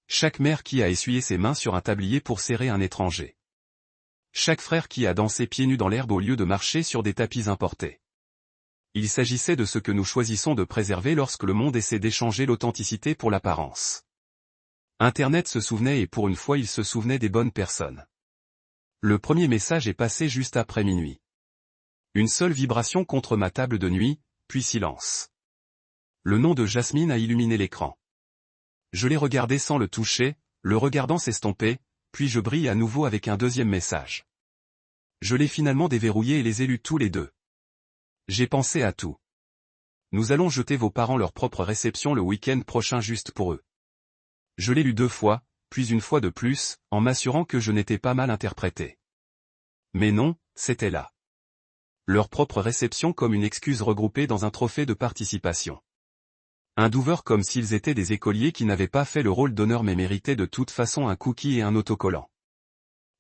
Chaque mère qui a essuyé ses mains sur un tablier pour serrer un étranger. Chaque frère qui a dansé pieds nus dans l'herbe au lieu de marcher sur des tapis importés. Il s'agissait de ce que nous choisissons de préserver lorsque le monde essaie d'échanger l'authenticité pour l'apparence. Internet se souvenait et pour une fois il se souvenait des bonnes personnes. Le premier message est passé juste après minuit. Une seule vibration contre ma table de nuit, puis silence. Le nom de Jasmine a illuminé l'écran. Je l'ai regardé sans le toucher, le regardant s'estomper, puis je brille à nouveau avec un deuxième message. Je l'ai finalement déverrouillé et les ai lus tous les deux. J'ai pensé à tout. Nous allons jeter vos parents leur propre réception le week-end prochain juste pour eux. Je l'ai lu 2 fois, puis une fois de plus, en m'assurant que je n'étais pas mal interprété. Mais non, c'était là. Leur propre réception comme une excuse regroupée dans un trophée de participation. Un douver comme s'ils étaient des écoliers qui n'avaient pas fait le rôle d'honneur mais méritaient de toute façon un cookie et un autocollant.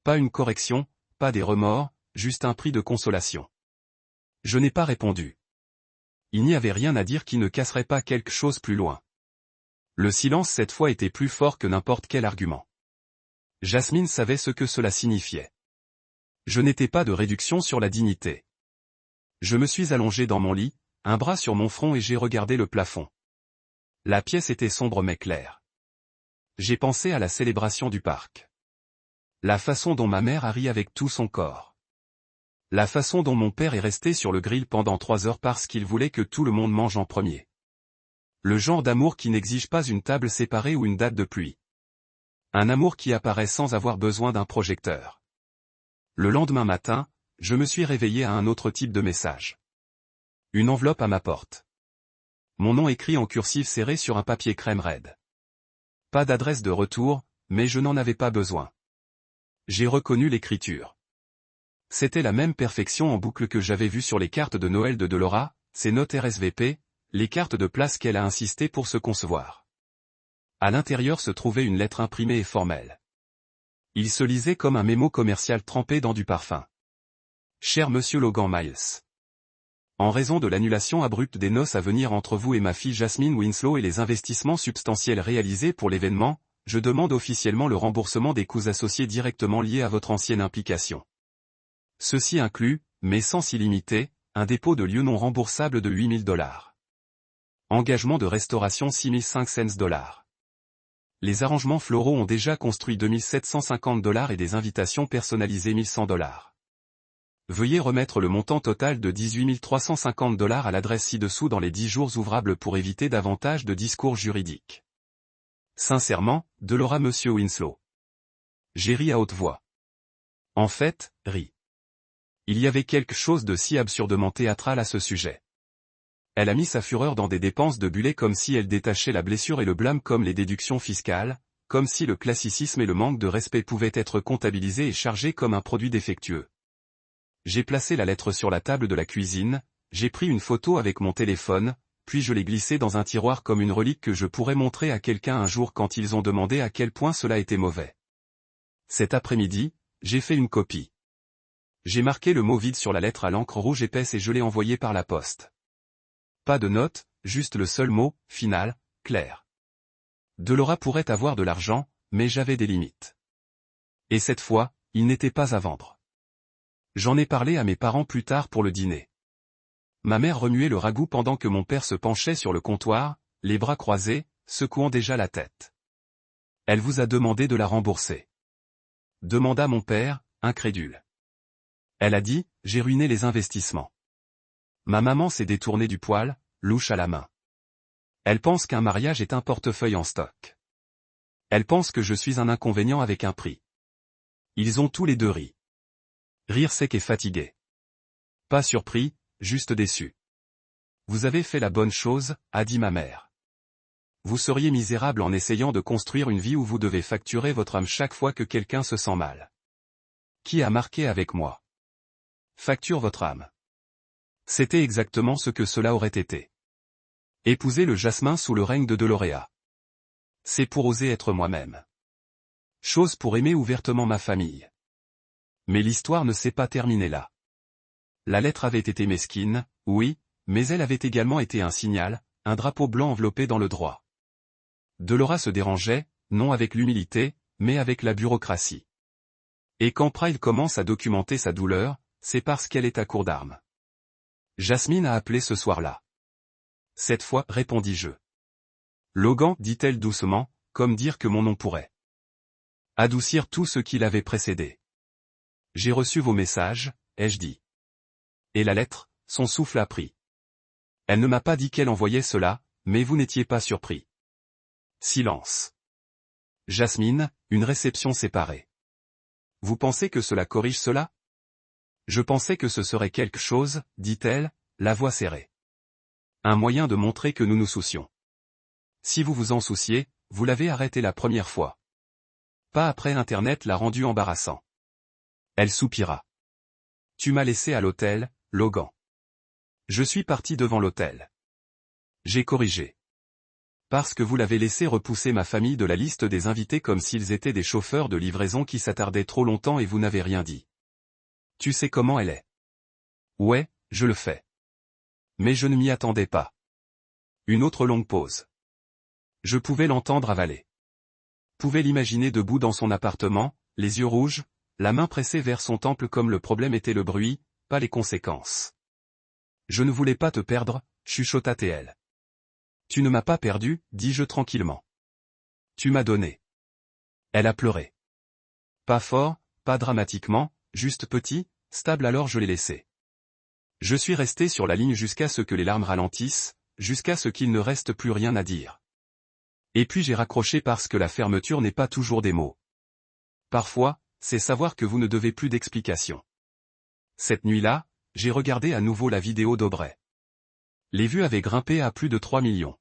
Pas une correction, pas des remords, juste un prix de consolation. Je n'ai pas répondu. Il n'y avait rien à dire qui ne casserait pas quelque chose plus loin. Le silence cette fois était plus fort que n'importe quel argument. Jasmine savait ce que cela signifiait. Je n'étais pas de réduction sur la dignité. Je me suis allongé dans mon lit, un bras sur mon front et j'ai regardé le plafond. La pièce était sombre mais claire. J'ai pensé à la célébration du parc. La façon dont ma mère a ri avec tout son corps. La façon dont mon père est resté sur le grill pendant 3 heures parce qu'il voulait que tout le monde mange en premier. Le genre d'amour qui n'exige pas une table séparée ou une date de pluie. Un amour qui apparaît sans avoir besoin d'un projecteur. Le lendemain matin, je me suis réveillé à un autre type de message. Une enveloppe à ma porte. Mon nom écrit en cursive serré sur un papier crème raide. Pas d'adresse de retour, mais je n'en avais pas besoin. J'ai reconnu l'écriture. C'était la même perfection en boucle que j'avais vue sur les cartes de Noël de Delora, ses notes RSVP, les cartes de place qu'elle a insisté pour se concevoir. À l'intérieur se trouvait une lettre imprimée et formelle. Il se lisait comme un mémo commercial trempé dans du parfum. Cher Monsieur Logan Miles. En raison de l'annulation abrupte des noces à venir entre vous et ma fille Jasmine Winslow et les investissements substantiels réalisés pour l'événement, je demande officiellement le remboursement des coûts associés directement liés à votre ancienne implication. Ceci inclut, mais sans illimité, un dépôt de lieu non remboursable de $8 000. Engagement de restauration $6,500. Les arrangements floraux ont déjà construit $2,750 et des invitations personnalisées $1,100. Veuillez remettre le montant total de $18,350 à l'adresse ci-dessous dans les 10 jours ouvrables pour éviter davantage de discours juridiques. Sincèrement, Delora Monsieur Winslow. J'ai ri à haute voix. En fait, ri. Il y avait quelque chose de si absurdement théâtral à ce sujet. Elle a mis sa fureur dans des dépenses de bullet comme si elle détachait la blessure et le blâme comme les déductions fiscales, comme si le classicisme et le manque de respect pouvaient être comptabilisés et chargés comme un produit défectueux. J'ai placé la lettre sur la table de la cuisine, j'ai pris une photo avec mon téléphone, puis je l'ai glissée dans un tiroir comme une relique que je pourrais montrer à quelqu'un un jour quand ils ont demandé à quel point cela était mauvais. Cet après-midi, j'ai fait une copie. J'ai marqué le mot vide sur la lettre à l'encre rouge épaisse et je l'ai envoyé par la poste. Pas de note, juste le seul mot, final, clair. Delora pourrait avoir de l'argent, mais j'avais des limites. Et cette fois, il n'était pas à vendre. J'en ai parlé à mes parents plus tard pour le dîner. Ma mère remuait le ragoût pendant que mon père se penchait sur le comptoir, les bras croisés, secouant déjà la tête. Elle vous a demandé de la rembourser. Demanda mon père, incrédule. Elle a dit, j'ai ruiné les investissements. Ma maman s'est détournée du poil, louche à la main. Elle pense qu'un mariage est un portefeuille en stock. Elle pense que je suis un inconvénient avec un prix. Ils ont tous les deux ri. Rire sec et fatigué. Pas surpris, juste déçu. Vous avez fait la bonne chose, a dit ma mère. Vous seriez misérable en essayant de construire une vie où vous devez facturer votre âme chaque fois que quelqu'un se sent mal. Qui a marqué avec moi? Facture votre âme. C'était exactement ce que cela aurait été. Épouser le jasmin sous le règne de Doloréa. C'est pour oser être moi-même. Chose pour aimer ouvertement ma famille. Mais l'histoire ne s'est pas terminée là. La lettre avait été mesquine, oui, mais elle avait également été un signal, un drapeau blanc enveloppé dans le droit. Dolora se dérangeait, non avec l'humilité, mais avec la bureaucratie. Et quand Pride commence à documenter sa douleur, c'est parce qu'elle est à court d'armes. Jasmine a appelé ce soir-là. Cette fois, répondis-je. Logan, dit-elle doucement, comme dire que mon nom pourrait adoucir tout ce qui l'avait précédé. J'ai reçu vos messages, ai-je dit. Et la lettre, son souffle a pris. Elle ne m'a pas dit qu'elle envoyait cela, mais vous n'étiez pas surpris. Silence. Jasmine, une réception séparée. Vous pensez que cela corrige cela? Je pensais que ce serait quelque chose, dit-elle, la voix serrée. Un moyen de montrer que nous nous soucions. Si vous vous en souciez, vous l'avez arrêté la première fois. Pas après Internet l'a rendu embarrassant. Elle soupira. Tu m'as laissé à l'hôtel, Logan. Je suis parti devant l'hôtel. J'ai corrigé. Parce que vous l'avez laissé repousser ma famille de la liste des invités comme s'ils étaient des chauffeurs de livraison qui s'attardaient trop longtemps et vous n'avez rien dit. Tu sais comment elle est. Ouais, je le fais. Mais je ne m'y attendais pas. Une autre longue pause. Je pouvais l'entendre avaler. Pouvais l'imaginer debout dans son appartement, les yeux rouges, la main pressée vers son temple comme le problème était le bruit, pas les conséquences. Je ne voulais pas te perdre, chuchota-t-elle. Tu ne m'as pas perdu, dis-je tranquillement. Tu m'as donné. Elle a pleuré. Pas fort, pas dramatiquement, juste petit, stable alors je l'ai laissé. Je suis resté sur la ligne jusqu'à ce que les larmes ralentissent, jusqu'à ce qu'il ne reste plus rien à dire. Et puis j'ai raccroché parce que la fermeture n'est pas toujours des mots. Parfois, c'est savoir que vous ne devez plus d'explications. Cette nuit-là, j'ai regardé à nouveau la vidéo d'Aubrey. Les vues avaient grimpé à plus de 3 millions.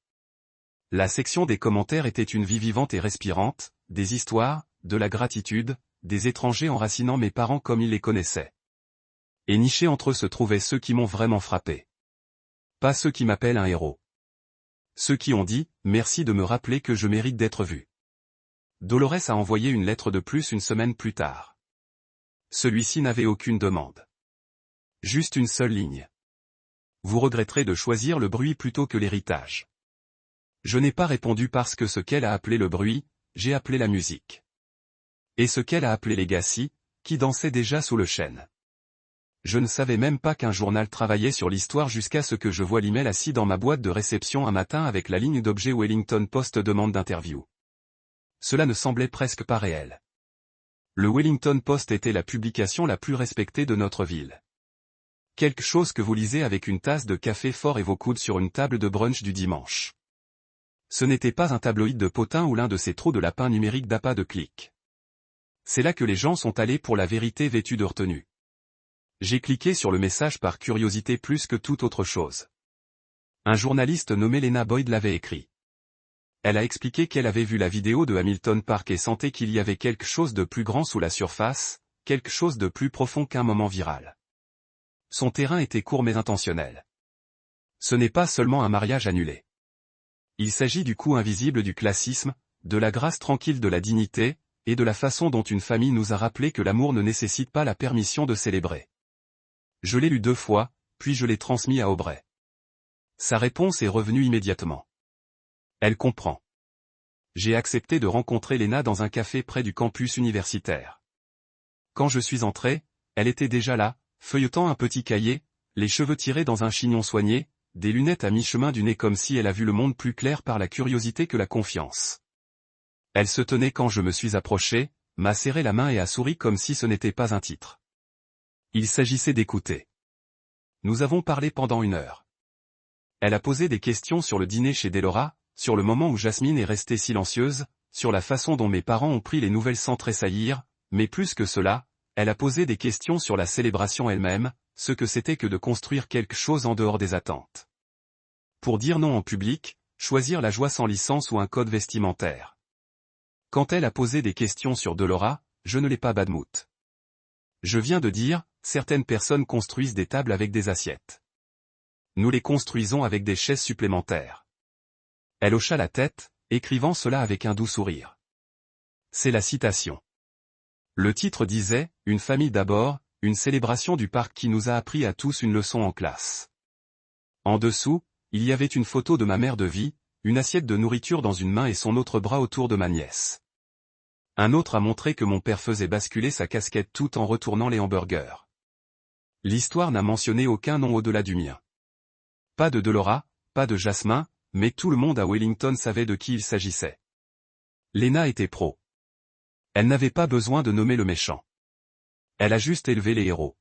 La section des commentaires était une vie vivante et respirante, des histoires, de la gratitude, des étrangers enracinant mes parents comme ils les connaissaient. Et nichés entre eux se trouvaient ceux qui m'ont vraiment frappé. Pas ceux qui m'appellent un héros. Ceux qui ont dit « Merci de me rappeler que je mérite d'être vu ». Dolores a envoyé une lettre de plus une semaine plus tard. Celui-ci n'avait aucune demande. Juste une seule ligne. Vous regretterez de choisir le bruit plutôt que l'héritage. Je n'ai pas répondu parce que ce qu'elle a appelé le bruit, j'ai appelé la musique. Et ce qu'elle a appelé Legacy, qui dansait déjà sous le chêne. Je ne savais même pas qu'un journal travaillait sur l'histoire jusqu'à ce que je voie l'email assis dans ma boîte de réception un matin avec la ligne d'objet Wellington Post demande d'interview. Cela ne semblait presque pas réel. Le Wellington Post était la publication la plus respectée de notre ville. Quelque chose que vous lisez avec une tasse de café fort et vos coudes sur une table de brunch du dimanche. Ce n'était pas un tabloïd de potin ou l'un de ces trous de lapin numériques d'appât de clic. C'est là que les gens sont allés pour la vérité vêtue de retenue. J'ai cliqué sur le message par curiosité plus que toute autre chose. Un journaliste nommé Lena Boyd l'avait écrit. Elle a expliqué qu'elle avait vu la vidéo de Hamilton Park et sentait qu'il y avait quelque chose de plus grand sous la surface, quelque chose de plus profond qu'un moment viral. Son terrain était court mais intentionnel. Ce n'est pas seulement un mariage annulé. Il s'agit du coût invisible du classisme, de la grâce tranquille de la dignité, et de la façon dont une famille nous a rappelé que l'amour ne nécessite pas la permission de célébrer. Je l'ai lu 2 fois, puis je l'ai transmis à Aubrey. Sa réponse est revenue immédiatement. Elle comprend. J'ai accepté de rencontrer Lena dans un café près du campus universitaire. Quand je suis entré, elle était déjà là, feuilletant un petit cahier, les cheveux tirés dans un chignon soigné, des lunettes à mi-chemin du nez comme si elle a vu le monde plus clair par la curiosité que la confiance. Elle se tenait quand je me suis approché, m'a serré la main et a souri comme si ce n'était pas un titre. Il s'agissait d'écouter. Nous avons parlé pendant 1 heure. Elle a posé des questions sur le dîner chez Delora, sur le moment où Jasmine est restée silencieuse, sur la façon dont mes parents ont pris les nouvelles sans tressaillir, mais plus que cela, elle a posé des questions sur la célébration elle-même, ce que c'était que de construire quelque chose en dehors des attentes. Pour dire non en public, choisir la joie sans licence ou un code vestimentaire. Quand elle a posé des questions sur Delora, je ne l'ai pas badmouth. Je viens de dire, certaines personnes construisent des tables avec des assiettes. Nous les construisons avec des chaises supplémentaires. Elle hocha la tête, écrivant cela avec un doux sourire. C'est la citation. Le titre disait, « Une famille d'abord, une célébration du parc qui nous a appris à tous une leçon en classe ». En dessous, il y avait une photo de ma mère de vie, une assiette de nourriture dans une main et son autre bras autour de ma nièce. Un autre a montré que mon père faisait basculer sa casquette tout en retournant les hamburgers. L'histoire n'a mentionné aucun nom au-delà du mien. Pas de Delora, pas de Jasmin, mais tout le monde à Wellington savait de qui il s'agissait. Lena était pro. Elle n'avait pas besoin de nommer le méchant. Elle a juste élevé les héros.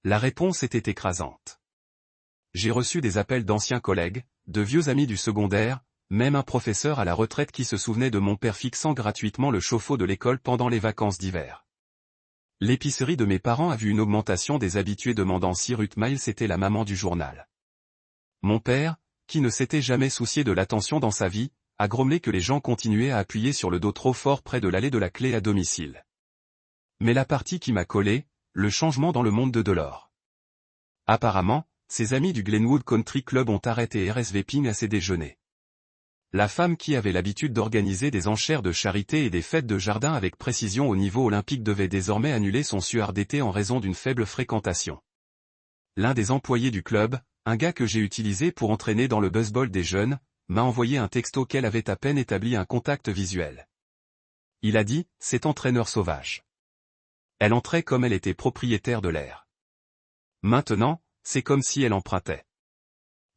La réponse était écrasante. J'ai reçu des appels d'anciens collègues, de vieux amis du secondaire, même un professeur à la retraite qui se souvenait de mon père fixant gratuitement le chauffe-eau de l'école pendant les vacances d'hiver. L'épicerie de mes parents a vu une augmentation des habitués demandant si Ruth Miles était la maman du journal. Mon père, qui ne s'était jamais soucié de l'attention dans sa vie, a grommelé que les gens continuaient à appuyer sur le dos trop fort près de l'allée de la clé à domicile. Mais la partie qui m'a collé, le changement dans le monde de Delore. Apparemment, ses amis du Glenwood Country Club ont arrêté RSVPing à ses déjeuners. La femme qui avait l'habitude d'organiser des enchères de charité et des fêtes de jardin avec précision au niveau olympique devait désormais annuler son suard d'été en raison d'une faible fréquentation. L'un des employés du club, un gars que j'ai utilisé pour entraîner dans le baseball des jeunes, m'a envoyé un texto qu'elle avait à peine établi un contact visuel. Il a dit, cet entraîneur sauvage. Elle entrait comme elle était propriétaire de l'air. Maintenant, c'est comme si elle empruntait.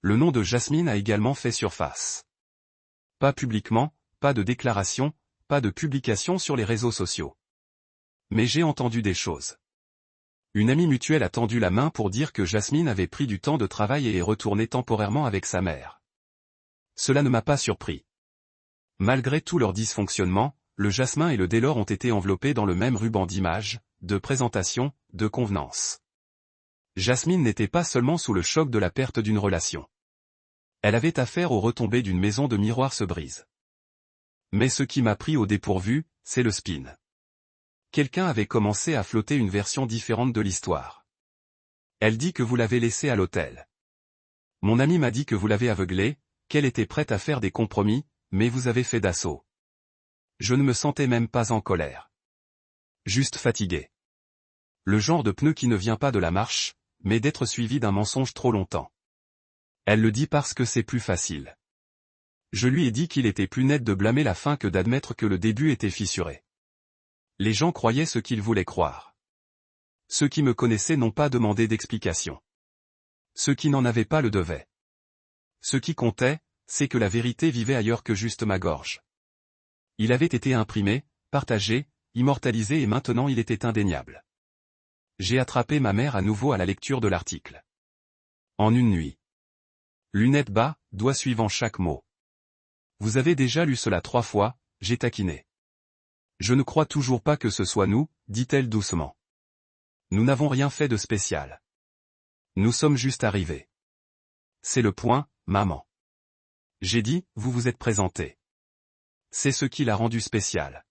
Le nom de Jasmine a également fait surface. Pas publiquement, pas de déclaration, pas de publication sur les réseaux sociaux. Mais j'ai entendu des choses. Une amie mutuelle a tendu la main pour dire que Jasmine avait pris du temps de travail et est retournée temporairement avec sa mère. Cela ne m'a pas surpris. Malgré tout leur dysfonctionnement, le Jasmin et le Delore ont été enveloppés dans le même ruban d'image, de présentation, de convenance. Jasmine n'était pas seulement sous le choc de la perte d'une relation. Elle avait affaire aux retombées d'une maison de miroirs se brise. Mais ce qui m'a pris au dépourvu, c'est le spin. Quelqu'un avait commencé à flotter une version différente de l'histoire. Elle dit que vous l'avez laissée à l'hôtel. Mon ami m'a dit que vous l'avez aveuglée, qu'elle était prête à faire des compromis, mais vous avez fait d'assaut. Je ne me sentais même pas en colère. Juste fatigué. Le genre de pneu qui ne vient pas de la marche, mais d'être suivi d'un mensonge trop longtemps. Elle le dit parce que c'est plus facile. Je lui ai dit qu'il était plus net de blâmer la fin que d'admettre que le début était fissuré. Les gens croyaient ce qu'ils voulaient croire. Ceux qui me connaissaient n'ont pas demandé d'explication. Ceux qui n'en avaient pas le devaient. Ce qui comptait, c'est que la vérité vivait ailleurs que juste ma gorge. Il avait été imprimé, partagé, immortalisé et maintenant il était indéniable. J'ai attrapé ma mère à nouveau à la lecture de l'article. En une nuit. Lunettes bas, doigt suivant chaque mot. Vous avez déjà lu cela 3 fois, j'ai taquiné. Je ne crois toujours pas que ce soit nous, dit-elle doucement. Nous n'avons rien fait de spécial. Nous sommes juste arrivés. C'est le point, maman. J'ai dit, vous vous êtes présenté. C'est ce qui l'a rendu spécial.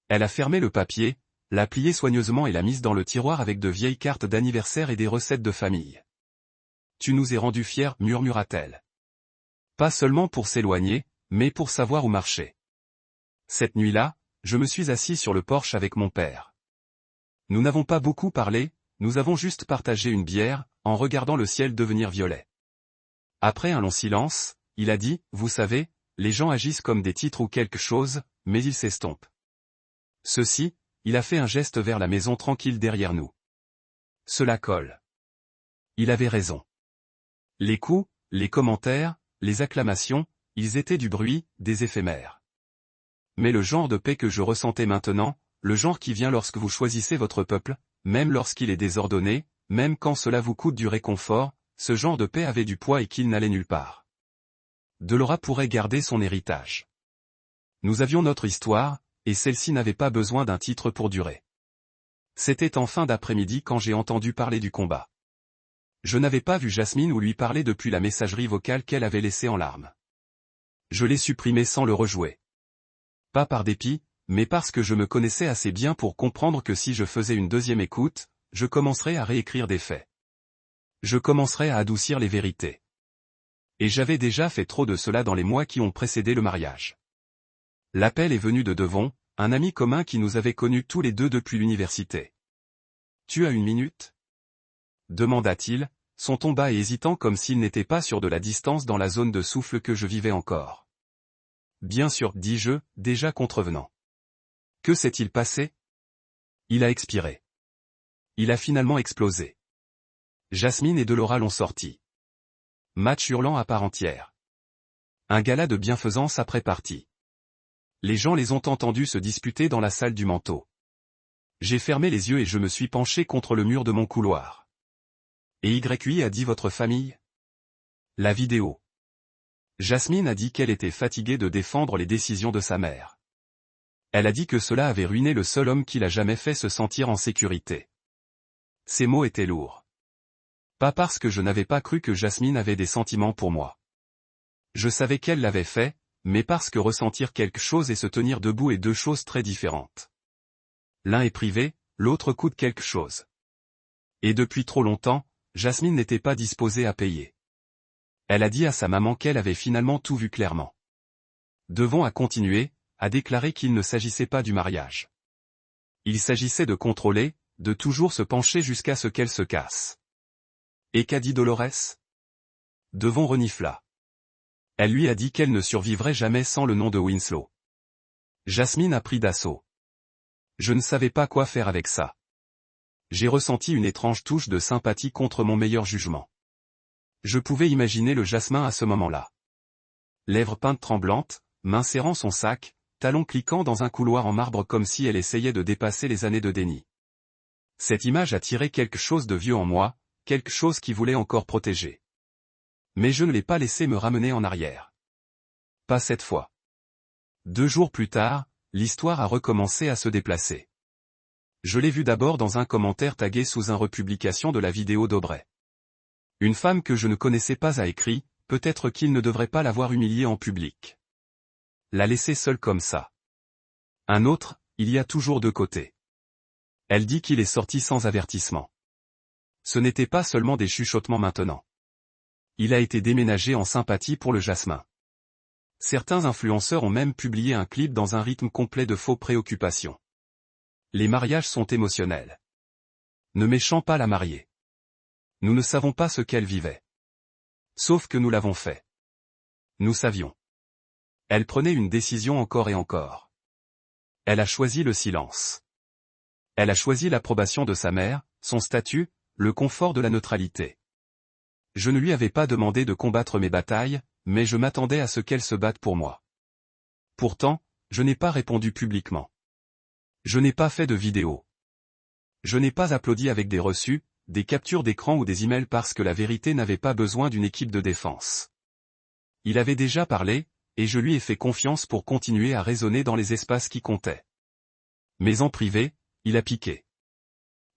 Elle a fermé le papier, l'a plié soigneusement et l'a mise dans le tiroir avec de vieilles cartes d'anniversaire et des recettes de famille. Tu nous es rendus fiers, murmura-t-elle. Pas seulement pour s'éloigner, mais pour savoir où marcher. Cette nuit-là, je me suis assis sur le porche avec mon père. Nous n'avons pas beaucoup parlé, nous avons juste partagé une bière, en regardant le ciel devenir violet. Après un long silence, il a dit, vous savez, les gens agissent comme des titres ou quelque chose, mais ils s'estompent. Ceci, il a fait un geste vers la maison tranquille derrière nous. Cela colle. Il avait raison. Les coups, les commentaires, les acclamations, ils étaient du bruit, des éphémères. Mais le genre de paix que je ressentais maintenant, le genre qui vient lorsque vous choisissez votre peuple, même lorsqu'il est désordonné, même quand cela vous coûte du réconfort, ce genre de paix avait du poids et qu'il n'allait nulle part. Delora pourrait garder son héritage. Nous avions notre histoire, et celle-ci n'avait pas besoin d'un titre pour durer. C'était en fin d'après-midi quand j'ai entendu parler du combat. Je n'avais pas vu Jasmine ou lui parler depuis la messagerie vocale qu'elle avait laissée en larmes. Je l'ai supprimé sans le rejouer. Pas par dépit, mais parce que je me connaissais assez bien pour comprendre que si je faisais une deuxième écoute, je commencerais à réécrire des faits. Je commencerais à adoucir les vérités. Et j'avais déjà fait trop de cela dans les mois qui ont précédé le mariage. L'appel est venu de Devon, un ami commun qui nous avait connus tous les deux depuis l'université. « Tu as une minute ?» demanda-t-il, son ton bas et hésitant comme s'il n'était pas sûr de la distance dans la zone de souffle que je vivais encore. « Bien sûr, dis-je, déjà contrevenant. Que s'est-il passé ? Il a expiré. Il a finalement explosé. Jasmine et Delora l'ont sorti. Match hurlant à part entière. Un gala de bienfaisance après partie. Les gens les ont entendus se disputer dans la salle du manteau. J'ai fermé les yeux et je me suis penché contre le mur de mon couloir. Et YI a dit votre famille ? La vidéo. Jasmine a dit qu'elle était fatiguée de défendre les décisions de sa mère. Elle a dit que cela avait ruiné le seul homme qui l'a jamais fait se sentir en sécurité. Ces mots étaient lourds. Pas parce que je n'avais pas cru que Jasmine avait des sentiments pour moi. Je savais qu'elle l'avait fait, mais parce que ressentir quelque chose et se tenir debout est deux choses très différentes. L'un est privé, l'autre coûte quelque chose. Et depuis trop longtemps, Jasmine n'était pas disposée à payer. Elle a dit à sa maman qu'elle avait finalement tout vu clairement. Devon a continué, a déclaré qu'il ne s'agissait pas du mariage. Il s'agissait de contrôler, de toujours se pencher jusqu'à ce qu'elle se casse. Et qu'a dit Dolores ? Devon renifla. Elle lui a dit qu'elle ne survivrait jamais sans le nom de Winslow. Jasmine a pris d'assaut. Je ne savais pas quoi faire avec ça. J'ai ressenti une étrange touche de sympathie contre mon meilleur jugement. Je pouvais imaginer le Jasmin à ce moment-là. Lèvres peintes tremblantes, main serrant son sac, talons cliquant dans un couloir en marbre comme si elle essayait de dépasser les années de déni. Cette image a tiré quelque chose de vieux en moi, quelque chose qui voulait encore protéger. Mais je ne l'ai pas laissé me ramener en arrière. Pas cette fois. 2 jours plus tard, l'histoire a recommencé à se déplacer. Je l'ai vu d'abord dans un commentaire tagué sous une republication de la vidéo d'Aubrey. Une femme que je ne connaissais pas a écrit, peut-être qu'il ne devrait pas l'avoir humiliée en public. La laisser seule comme ça. Un autre, il y a toujours 2 côtés. Elle dit qu'il est sorti sans avertissement. Ce n'était pas seulement des chuchotements maintenant. Il a été déménagé en sympathie pour le Jasmin. Certains influenceurs ont même publié un clip dans un rythme complet de faux préoccupations. Les mariages sont émotionnels. Ne méchant pas la mariée. Nous ne savons pas ce qu'elle vivait. Sauf que nous l'avons fait. Nous savions. Elle prenait une décision encore et encore. Elle a choisi le silence. Elle a choisi l'approbation de sa mère, son statut, le confort de la neutralité. Je ne lui avais pas demandé de combattre mes batailles, mais je m'attendais à ce qu'elle se batte pour moi. Pourtant, je n'ai pas répondu publiquement. Je n'ai pas fait de vidéo. Je n'ai pas applaudi avec des reçus, des captures d'écran ou des emails parce que la vérité n'avait pas besoin d'une équipe de défense. Il avait déjà parlé, et je lui ai fait confiance pour continuer à raisonner dans les espaces qui comptaient. Mais en privé, il a piqué.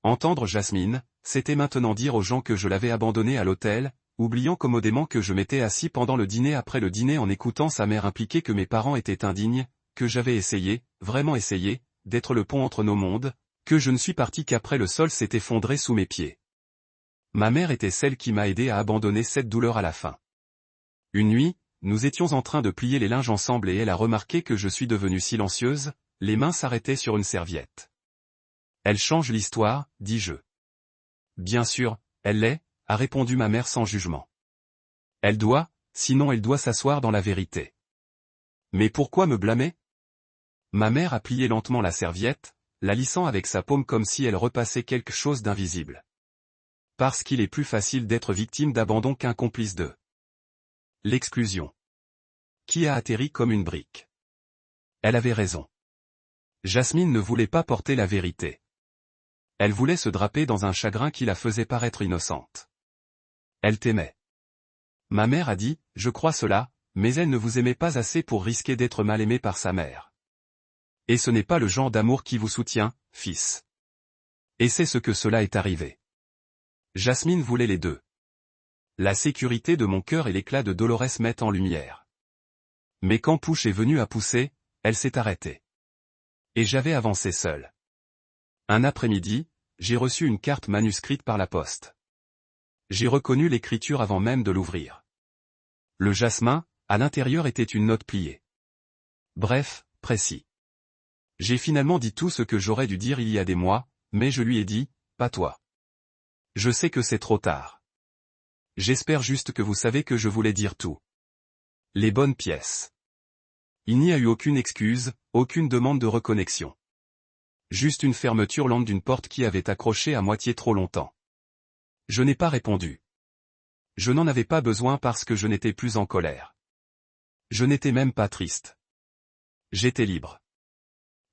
Entendre Jasmine, c'était maintenant dire aux gens que je l'avais abandonnée à l'hôtel, oubliant commodément que je m'étais assis pendant le dîner après le dîner en écoutant sa mère impliquer que mes parents étaient indignes, que j'avais essayé, vraiment essayé, d'être le pont entre nos mondes, que je ne suis parti qu'après le sol s'est effondré sous mes pieds. Ma mère était celle qui m'a aidé à abandonner cette douleur à la fin. Une nuit, nous étions en train de plier les linges ensemble et elle a remarqué que je suis devenue silencieuse, les mains s'arrêtaient sur une serviette. Elle change l'histoire, dis-je. Bien sûr, elle l'est, a répondu ma mère sans jugement. Elle doit, sinon elle doit s'asseoir dans la vérité. Mais pourquoi me blâmer ? Ma mère a plié lentement la serviette, la lissant avec sa paume comme si elle repassait quelque chose d'invisible. Parce qu'il est plus facile d'être victime d'abandon qu'un complice de l'exclusion. Qui a atterri comme une brique. Elle avait raison. Jasmine ne voulait pas porter la vérité. Elle voulait se draper dans un chagrin qui la faisait paraître innocente. Elle t'aimait. Ma mère a dit, je crois cela, mais elle ne vous aimait pas assez pour risquer d'être mal aimée par sa mère. Et ce n'est pas le genre d'amour qui vous soutient, fils. Et c'est ce que cela est arrivé. Jasmine voulait les deux. La sécurité de mon cœur et l'éclat de Dolores mettent en lumière. Mais quand Push est venu à pousser, elle s'est arrêtée. Et j'avais avancé seul. Un après-midi, j'ai reçu une carte manuscrite par la poste. J'ai reconnu l'écriture avant même de l'ouvrir. Le jasmin, à l'intérieur était une note pliée. Bref, précis. J'ai finalement dit tout ce que j'aurais dû dire il y a des mois, mais je lui ai dit, pas toi. Je sais que c'est trop tard. J'espère juste que vous savez que je voulais dire tout. Les bonnes pièces. Il n'y a eu aucune excuse, aucune demande de reconnexion. Juste une fermeture lente d'une porte qui avait accroché à moitié trop longtemps. Je n'ai pas répondu. Je n'en avais pas besoin parce que je n'étais plus en colère. Je n'étais même pas triste. J'étais libre.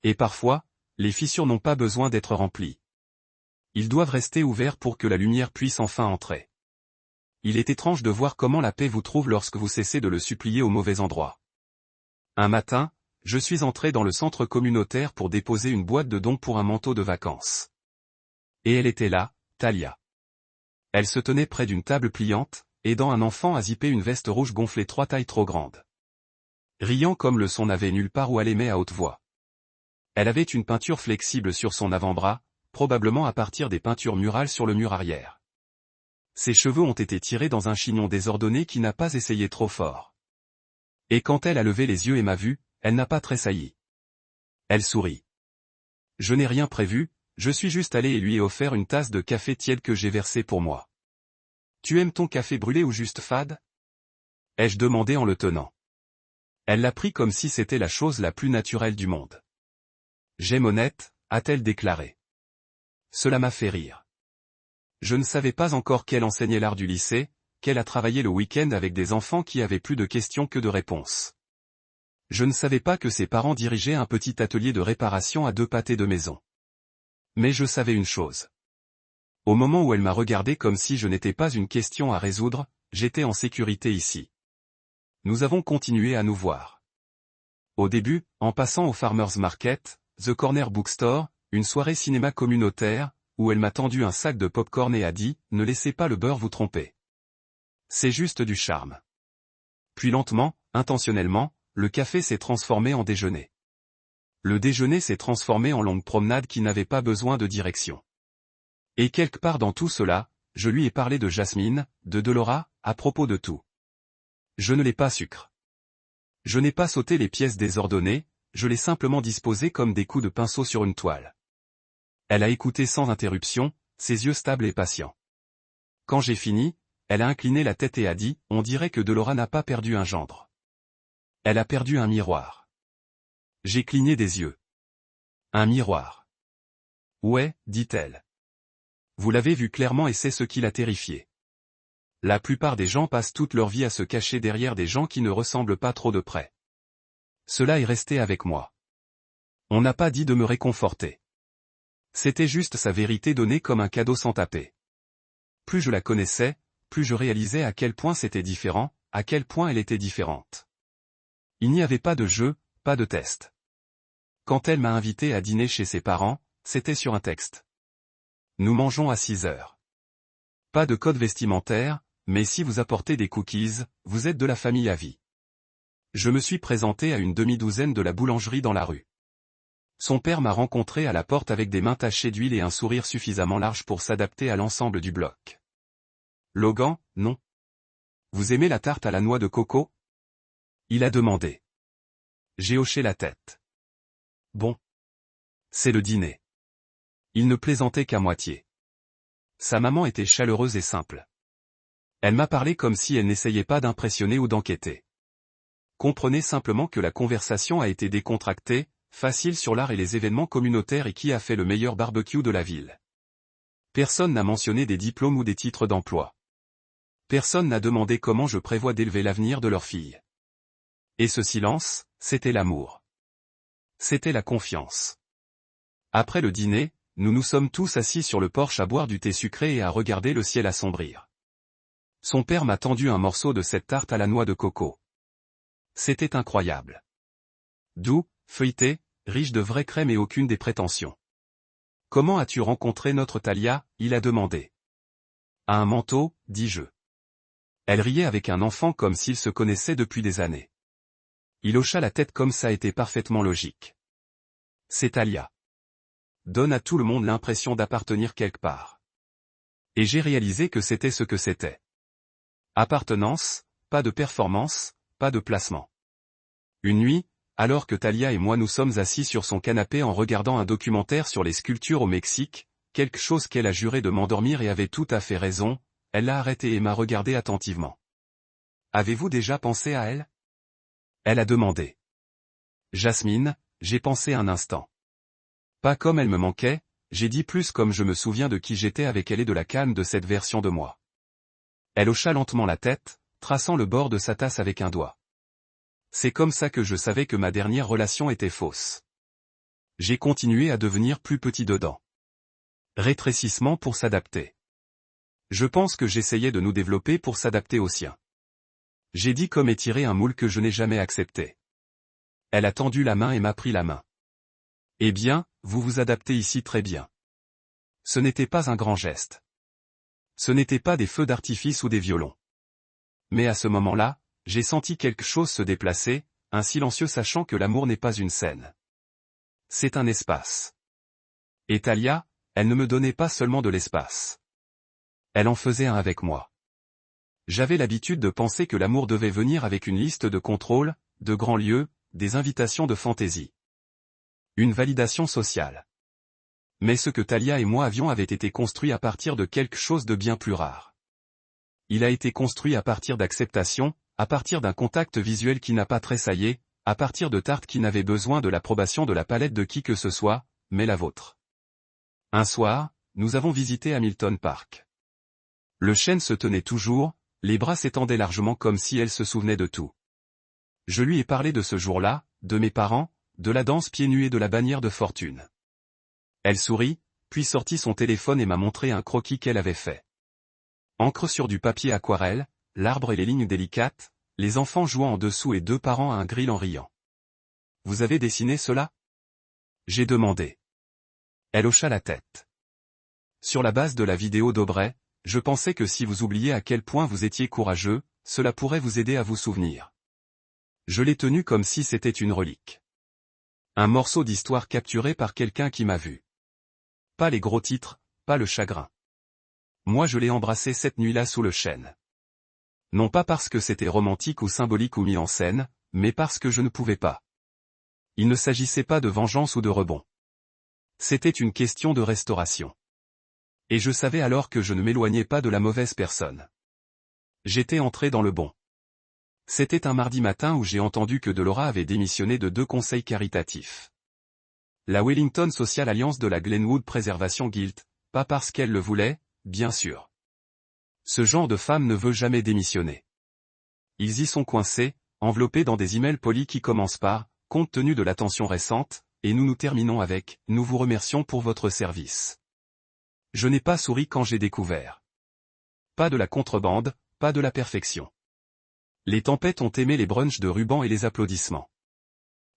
Et parfois, les fissures n'ont pas besoin d'être remplies. Ils doivent rester ouverts pour que la lumière puisse enfin entrer. Il est étrange de voir comment la paix vous trouve lorsque vous cessez de le supplier au mauvais endroit. Un matin, je suis entré dans le centre communautaire pour déposer une boîte de dons pour un manteau de vacances. Et elle était là, Talia. Elle se tenait près d'une table pliante, aidant un enfant à zipper une veste rouge gonflée 3 tailles trop grande. Riant comme le son n'avait nulle part où elle aimait à haute voix. Elle avait une peinture flexible sur son avant-bras, probablement à partir des peintures murales sur le mur arrière. Ses cheveux ont été tirés dans un chignon désordonné qui n'a pas essayé trop fort. Et quand elle a levé les yeux et m'a vu, elle n'a pas tressailli. Elle sourit. Je n'ai rien prévu, je suis juste allé et lui ai offert une tasse de café tiède que j'ai versé pour moi. Tu aimes ton café brûlé ou juste fade? Ai-je demandé en le tenant. Elle l'a pris comme si c'était la chose la plus naturelle du monde. J'aime honnête, a-t-elle déclaré. Cela m'a fait rire. Je ne savais pas encore qu'elle enseignait l'art du lycée, qu'elle a travaillé le week-end avec des enfants qui avaient plus de questions que de réponses. Je ne savais pas que ses parents dirigeaient un petit atelier de réparation à 2 pâtés de maison. Mais je savais une chose. Au moment où elle m'a regardé comme si je n'étais pas une question à résoudre, j'étais en sécurité ici. Nous avons continué à nous voir. Au début, en passant au Farmers Market, The Corner Bookstore, une soirée cinéma communautaire, où elle m'a tendu un sac de pop-corn et a dit « Ne laissez pas le beurre vous tromper. C'est juste du charme. » Puis lentement, intentionnellement, le café s'est transformé en déjeuner. Le déjeuner s'est transformé en longue promenade qui n'avait pas besoin de direction. Et quelque part dans tout cela, je lui ai parlé de Jasmine, de Delora, à propos de tout. Je ne l'ai pas sucre. Je n'ai pas sauté les pièces désordonnées, je l'ai simplement disposées comme des coups de pinceau sur une toile. Elle a écouté sans interruption, ses yeux stables et patients. Quand j'ai fini, elle a incliné la tête et a dit « On dirait que Delora n'a pas perdu un gendre. Elle a perdu un miroir. » J'ai cligné des yeux. Un miroir. Ouais, dit-elle. Vous l'avez vu clairement et c'est ce qui l'a terrifiée. La plupart des gens passent toute leur vie à se cacher derrière des gens qui ne ressemblent pas trop de près. Cela est resté avec moi. On n'a pas dit de me réconforter. C'était juste sa vérité donnée comme un cadeau sans taper. Plus je la connaissais, plus je réalisais à quel point c'était différent, à quel point elle était différente. Il n'y avait pas de jeu, pas de test. Quand elle m'a invité à dîner chez ses parents, c'était sur un texte. Nous mangeons à 6 heures. Pas de code vestimentaire, mais si vous apportez des cookies, vous êtes de la famille à vie. Je me suis présenté à une demi-douzaine de la boulangerie dans la rue. Son père m'a rencontré à la porte avec des mains tachées d'huile et un sourire suffisamment large pour s'adapter à l'ensemble du bloc. Logan, non. Vous aimez la tarte à la noix de coco? Il a demandé. J'ai hoché la tête. Bon. C'est le dîner. Il ne plaisantait qu'à moitié. Sa maman était chaleureuse et simple. Elle m'a parlé comme si elle n'essayait pas d'impressionner ou d'enquêter. Comprenez simplement que la conversation a été décontractée, facile sur l'art et les événements communautaires et qui a fait le meilleur barbecue de la ville. Personne n'a mentionné des diplômes ou des titres d'emploi. Personne n'a demandé comment je prévois d'élever l'avenir de leur fille. Et ce silence, c'était l'amour. C'était la confiance. Après le dîner, nous nous sommes tous assis sur le porche à boire du thé sucré et à regarder le ciel assombrir. Son père m'a tendu un morceau de cette tarte à la noix de coco. C'était incroyable. Doux, feuilleté, riche de vraie crème et aucune des prétentions. Comment as-tu rencontré notre Thalia? Il a demandé. À un manteau, dis-je. Elle riait avec un enfant comme s'ils se connaissaient depuis des années. Il hocha la tête comme ça était parfaitement logique. C'est Thalia. Donne à tout le monde l'impression d'appartenir quelque part. Et j'ai réalisé que c'était ce que c'était. Appartenance, pas de performance, pas de placement. Une nuit, alors que Thalia et moi nous sommes assis sur son canapé en regardant un documentaire sur les sculptures au Mexique, quelque chose qu'elle a juré de m'endormir et avait tout à fait raison, elle l'a arrêté et m'a regardé attentivement. Avez-vous déjà pensé à elle? Elle a demandé. Jasmine, j'ai pensé un instant. Pas comme elle me manquait, j'ai dit plus comme je me souviens de qui j'étais avec elle et de la calme de cette version de moi. Elle hocha lentement la tête, traçant le bord de sa tasse avec un doigt. C'est comme ça que je savais que ma dernière relation était fausse. J'ai continué à devenir plus petit dedans. Rétrécissement pour s'adapter. Je pense que j'essayais de nous développer pour s'adapter au sien. J'ai dit comme étirer un moule que je n'ai jamais accepté. Elle a tendu la main et m'a pris la main. Eh bien, vous vous adaptez ici très bien. Ce n'était pas un grand geste. Ce n'était pas des feux d'artifice ou des violons. Mais à ce moment-là, j'ai senti quelque chose se déplacer, un silencieux sachant que l'amour n'est pas une scène. C'est un espace. Et Thalia, elle ne me donnait pas seulement de l'espace. Elle en faisait un avec moi. J'avais l'habitude de penser que l'amour devait venir avec une liste de contrôles, de grands lieux, des invitations de fantaisie. Une validation sociale. Mais ce que Thalia et moi avions avait été construit à partir de quelque chose de bien plus rare. Il a été construit à partir d'acceptation, à partir d'un contact visuel qui n'a pas tressaillé, à partir de tartes qui n'avaient besoin de l'approbation de la palette de qui que ce soit, mais la vôtre. Un soir, nous avons visité Hamilton Park. Le chêne se tenait toujours, les bras s'étendaient largement comme si elle se souvenait de tout. Je lui ai parlé de ce jour-là, de mes parents, de la danse pieds nus et de la bannière de fortune. Elle sourit, puis sortit son téléphone et m'a montré un croquis qu'elle avait fait. Encre sur du papier aquarelle, l'arbre et les lignes délicates, les enfants jouant en dessous et deux parents à un grill en riant. Vous avez dessiné cela? J'ai demandé. Elle hocha la tête. Sur la base de la vidéo d'Aubrey, je pensais que si vous oubliez à quel point vous étiez courageux, cela pourrait vous aider à vous souvenir. Je l'ai tenu comme si c'était une relique. Un morceau d'histoire capturé par quelqu'un qui m'a vu. Pas les gros titres, pas le chagrin. Moi je l'ai embrassé cette nuit-là sous le chêne. Non pas parce que c'était romantique ou symbolique ou mis en scène, mais parce que je ne pouvais pas. Il ne s'agissait pas de vengeance ou de rebond. C'était une question de restauration. Et je savais alors que je ne m'éloignais pas de la mauvaise personne. J'étais entré dans le bon. C'était un mardi matin où j'ai entendu que Delora avait démissionné de 2 conseils caritatifs. La Wellington Social Alliance de la Glenwood Preservation Guild, pas parce qu'elle le voulait, bien sûr. Ce genre de femme ne veut jamais démissionner. Ils y sont coincés, enveloppés dans des emails polis qui commencent par « compte tenu de l'attention récente », et nous terminons avec « nous vous remercions pour votre service ». Je n'ai pas souri quand j'ai découvert. Pas de la contrebande, pas de la perfection. Les tempêtes ont aimé les brunchs de ruban et les applaudissements.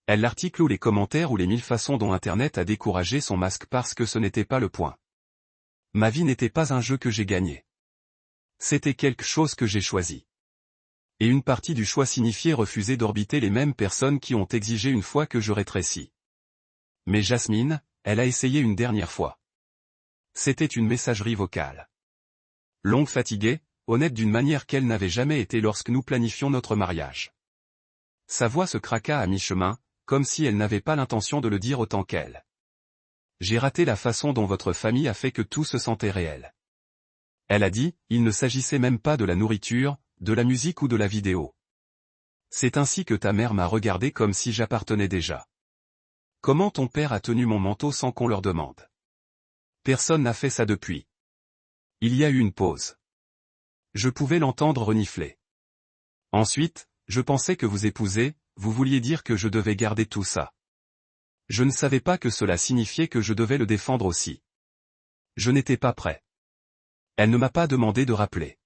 Elle l'article ou les commentaires ou les 1000 façons dont Internet a découragé son masque parce que ce n'était pas le point. Ma vie n'était pas un jeu que j'ai gagné. C'était quelque chose que j'ai choisi. Et une partie du choix signifiait refuser d'orbiter les mêmes personnes qui ont exigé une fois que je rétrécis. Mais Jasmine, elle a essayé une dernière fois. C'était une messagerie vocale. Longue, fatiguée, honnête d'une manière qu'elle n'avait jamais été lorsque nous planifions notre mariage. Sa voix se craqua à mi-chemin, comme si elle n'avait pas l'intention de le dire autant qu'elle. J'ai raté la façon dont votre famille a fait que tout se sentait réel. Elle a dit, il ne s'agissait même pas de la nourriture, de la musique ou de la vidéo. C'est ainsi que ta mère m'a regardé comme si j'appartenais déjà. Comment ton père a tenu mon manteau sans qu'on leur demande? Personne n'a fait ça depuis. Il y a eu une pause. Je pouvais l'entendre renifler. Ensuite, je pensais que vous épousez, vous vouliez dire que je devais garder tout ça. Je ne savais pas que cela signifiait que je devais le défendre aussi. Je n'étais pas prêt. Elle ne m'a pas demandé de rappeler.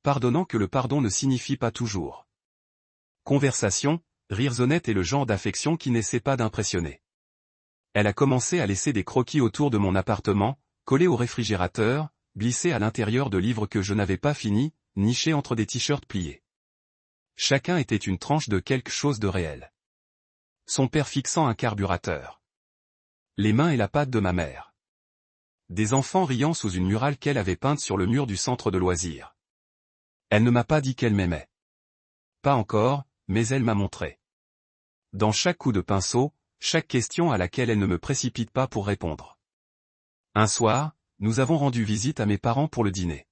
Pardonnant que le pardon ne signifie pas toujours. Conversation, rires honnêtes et le genre d'affection qui n'essaie pas d'impressionner. Elle a commencé à laisser des croquis autour de mon appartement, collés au réfrigérateur, glissés à l'intérieur de livres que je n'avais pas finis, nichés entre des t-shirts pliés. Chacun était une tranche de quelque chose de réel. Son père fixant un carburateur. Les mains et la patte de ma mère. Des enfants riant sous une murale qu'elle avait peinte sur le mur du centre de loisirs. Elle ne m'a pas dit qu'elle m'aimait. Pas encore, mais elle m'a montré. Dans chaque coup de pinceau, chaque question à laquelle elle ne me précipite pas pour répondre. Un soir, nous avons rendu visite à mes parents pour le dîner.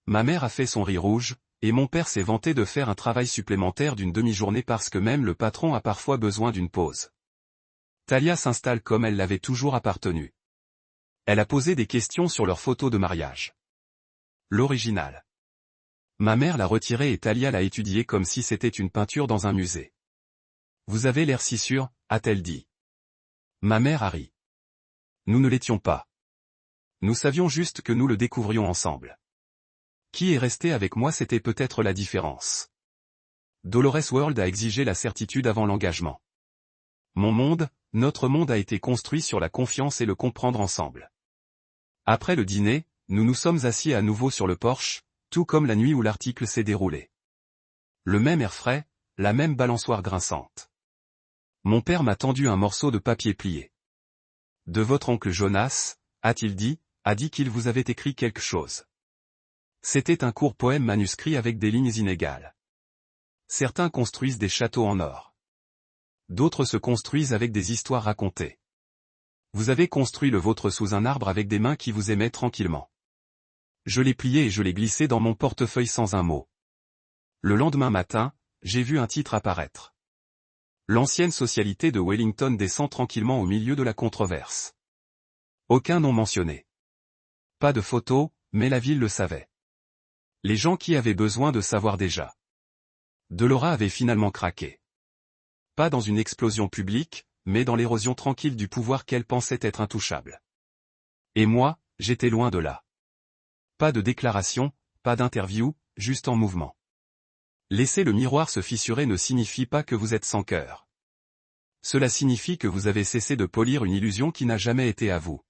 Ma mère a fait son riz rouge, et mon père s'est vanté de faire un travail supplémentaire d'une demi-journée parce que même le patron a parfois besoin d'une pause. Talia s'installe comme elle l'avait toujours appartenu. Elle a posé des questions sur leur photo de mariage. L'original. Ma mère l'a retirée et Talia l'a étudiée comme si c'était une peinture dans un musée. Vous avez l'air si sûr, a-t-elle dit. Ma mère a ri. Nous ne l'étions pas. Nous savions juste que nous le découvrions ensemble. Qui est resté avec moi, c'était peut-être la différence. Dolores World a exigé la certitude avant l'engagement. Mon monde, notre monde a été construit sur la confiance et le comprendre ensemble. Après le dîner, nous nous sommes assis à nouveau sur le porche, tout comme la nuit où l'article s'est déroulé. Le même air frais, la même balançoire grinçante. Mon père m'a tendu un morceau de papier plié. De votre oncle Jonas, a-t-il dit, a dit qu'il vous avait écrit quelque chose. C'était un court poème manuscrit avec des lignes inégales. Certains construisent des châteaux en or. D'autres se construisent avec des histoires racontées. Vous avez construit le vôtre sous un arbre avec des mains qui vous aimaient tranquillement. Je l'ai plié et je l'ai glissé dans mon portefeuille sans un mot. Le lendemain matin, j'ai vu un titre apparaître. L'ancienne socialité de Wellington descend tranquillement au milieu de la controverse. Aucun nom mentionné. Pas de photo, mais la ville le savait. Les gens qui avaient besoin de savoir déjà. Delora avait finalement craqué. Pas dans une explosion publique, mais dans l'érosion tranquille du pouvoir qu'elle pensait être intouchable. Et moi, j'étais loin de là. Pas de déclaration, pas d'interview, juste en mouvement. Laisser le miroir se fissurer ne signifie pas que vous êtes sans cœur. Cela signifie que vous avez cessé de polir une illusion qui n'a jamais été à vous.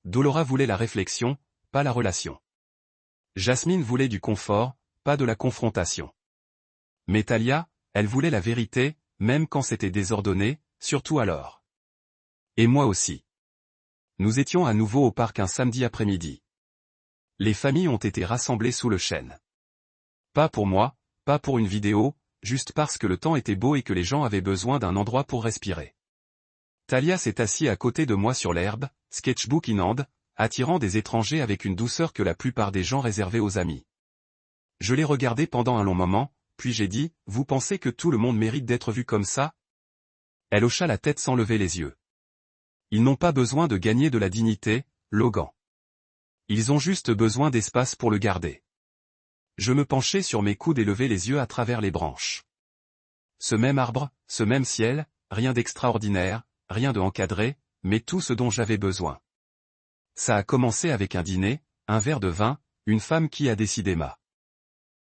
Dolora voulait la réflexion, pas la relation. Jasmine voulait du confort, pas de la confrontation. Mais Talia, elle voulait la vérité, même quand c'était désordonné, surtout alors. Et moi aussi. Nous étions à nouveau au parc un samedi après-midi. Les familles ont été rassemblées sous le chêne. Pas pour moi, pas pour une vidéo, juste parce que le temps était beau et que les gens avaient besoin d'un endroit pour respirer. Talia s'est assise à côté de moi sur l'herbe, sketchbook in hand, attirant des étrangers avec une douceur que la plupart des gens réservaient aux amis. Je l'ai regardée pendant un long moment, puis j'ai dit, « Vous pensez que tout le monde mérite d'être vu comme ça ?» Elle hocha la tête sans lever les yeux. Ils n'ont pas besoin de gagner de la dignité, Logan. Ils ont juste besoin d'espace pour le garder. Je me penchai sur mes coudes et levai les yeux à travers les branches. Ce même arbre, ce même ciel, rien d'extraordinaire, rien de encadré, mais tout ce dont j'avais besoin. Ça a commencé avec un dîner, un verre de vin, une femme qui a décidé ma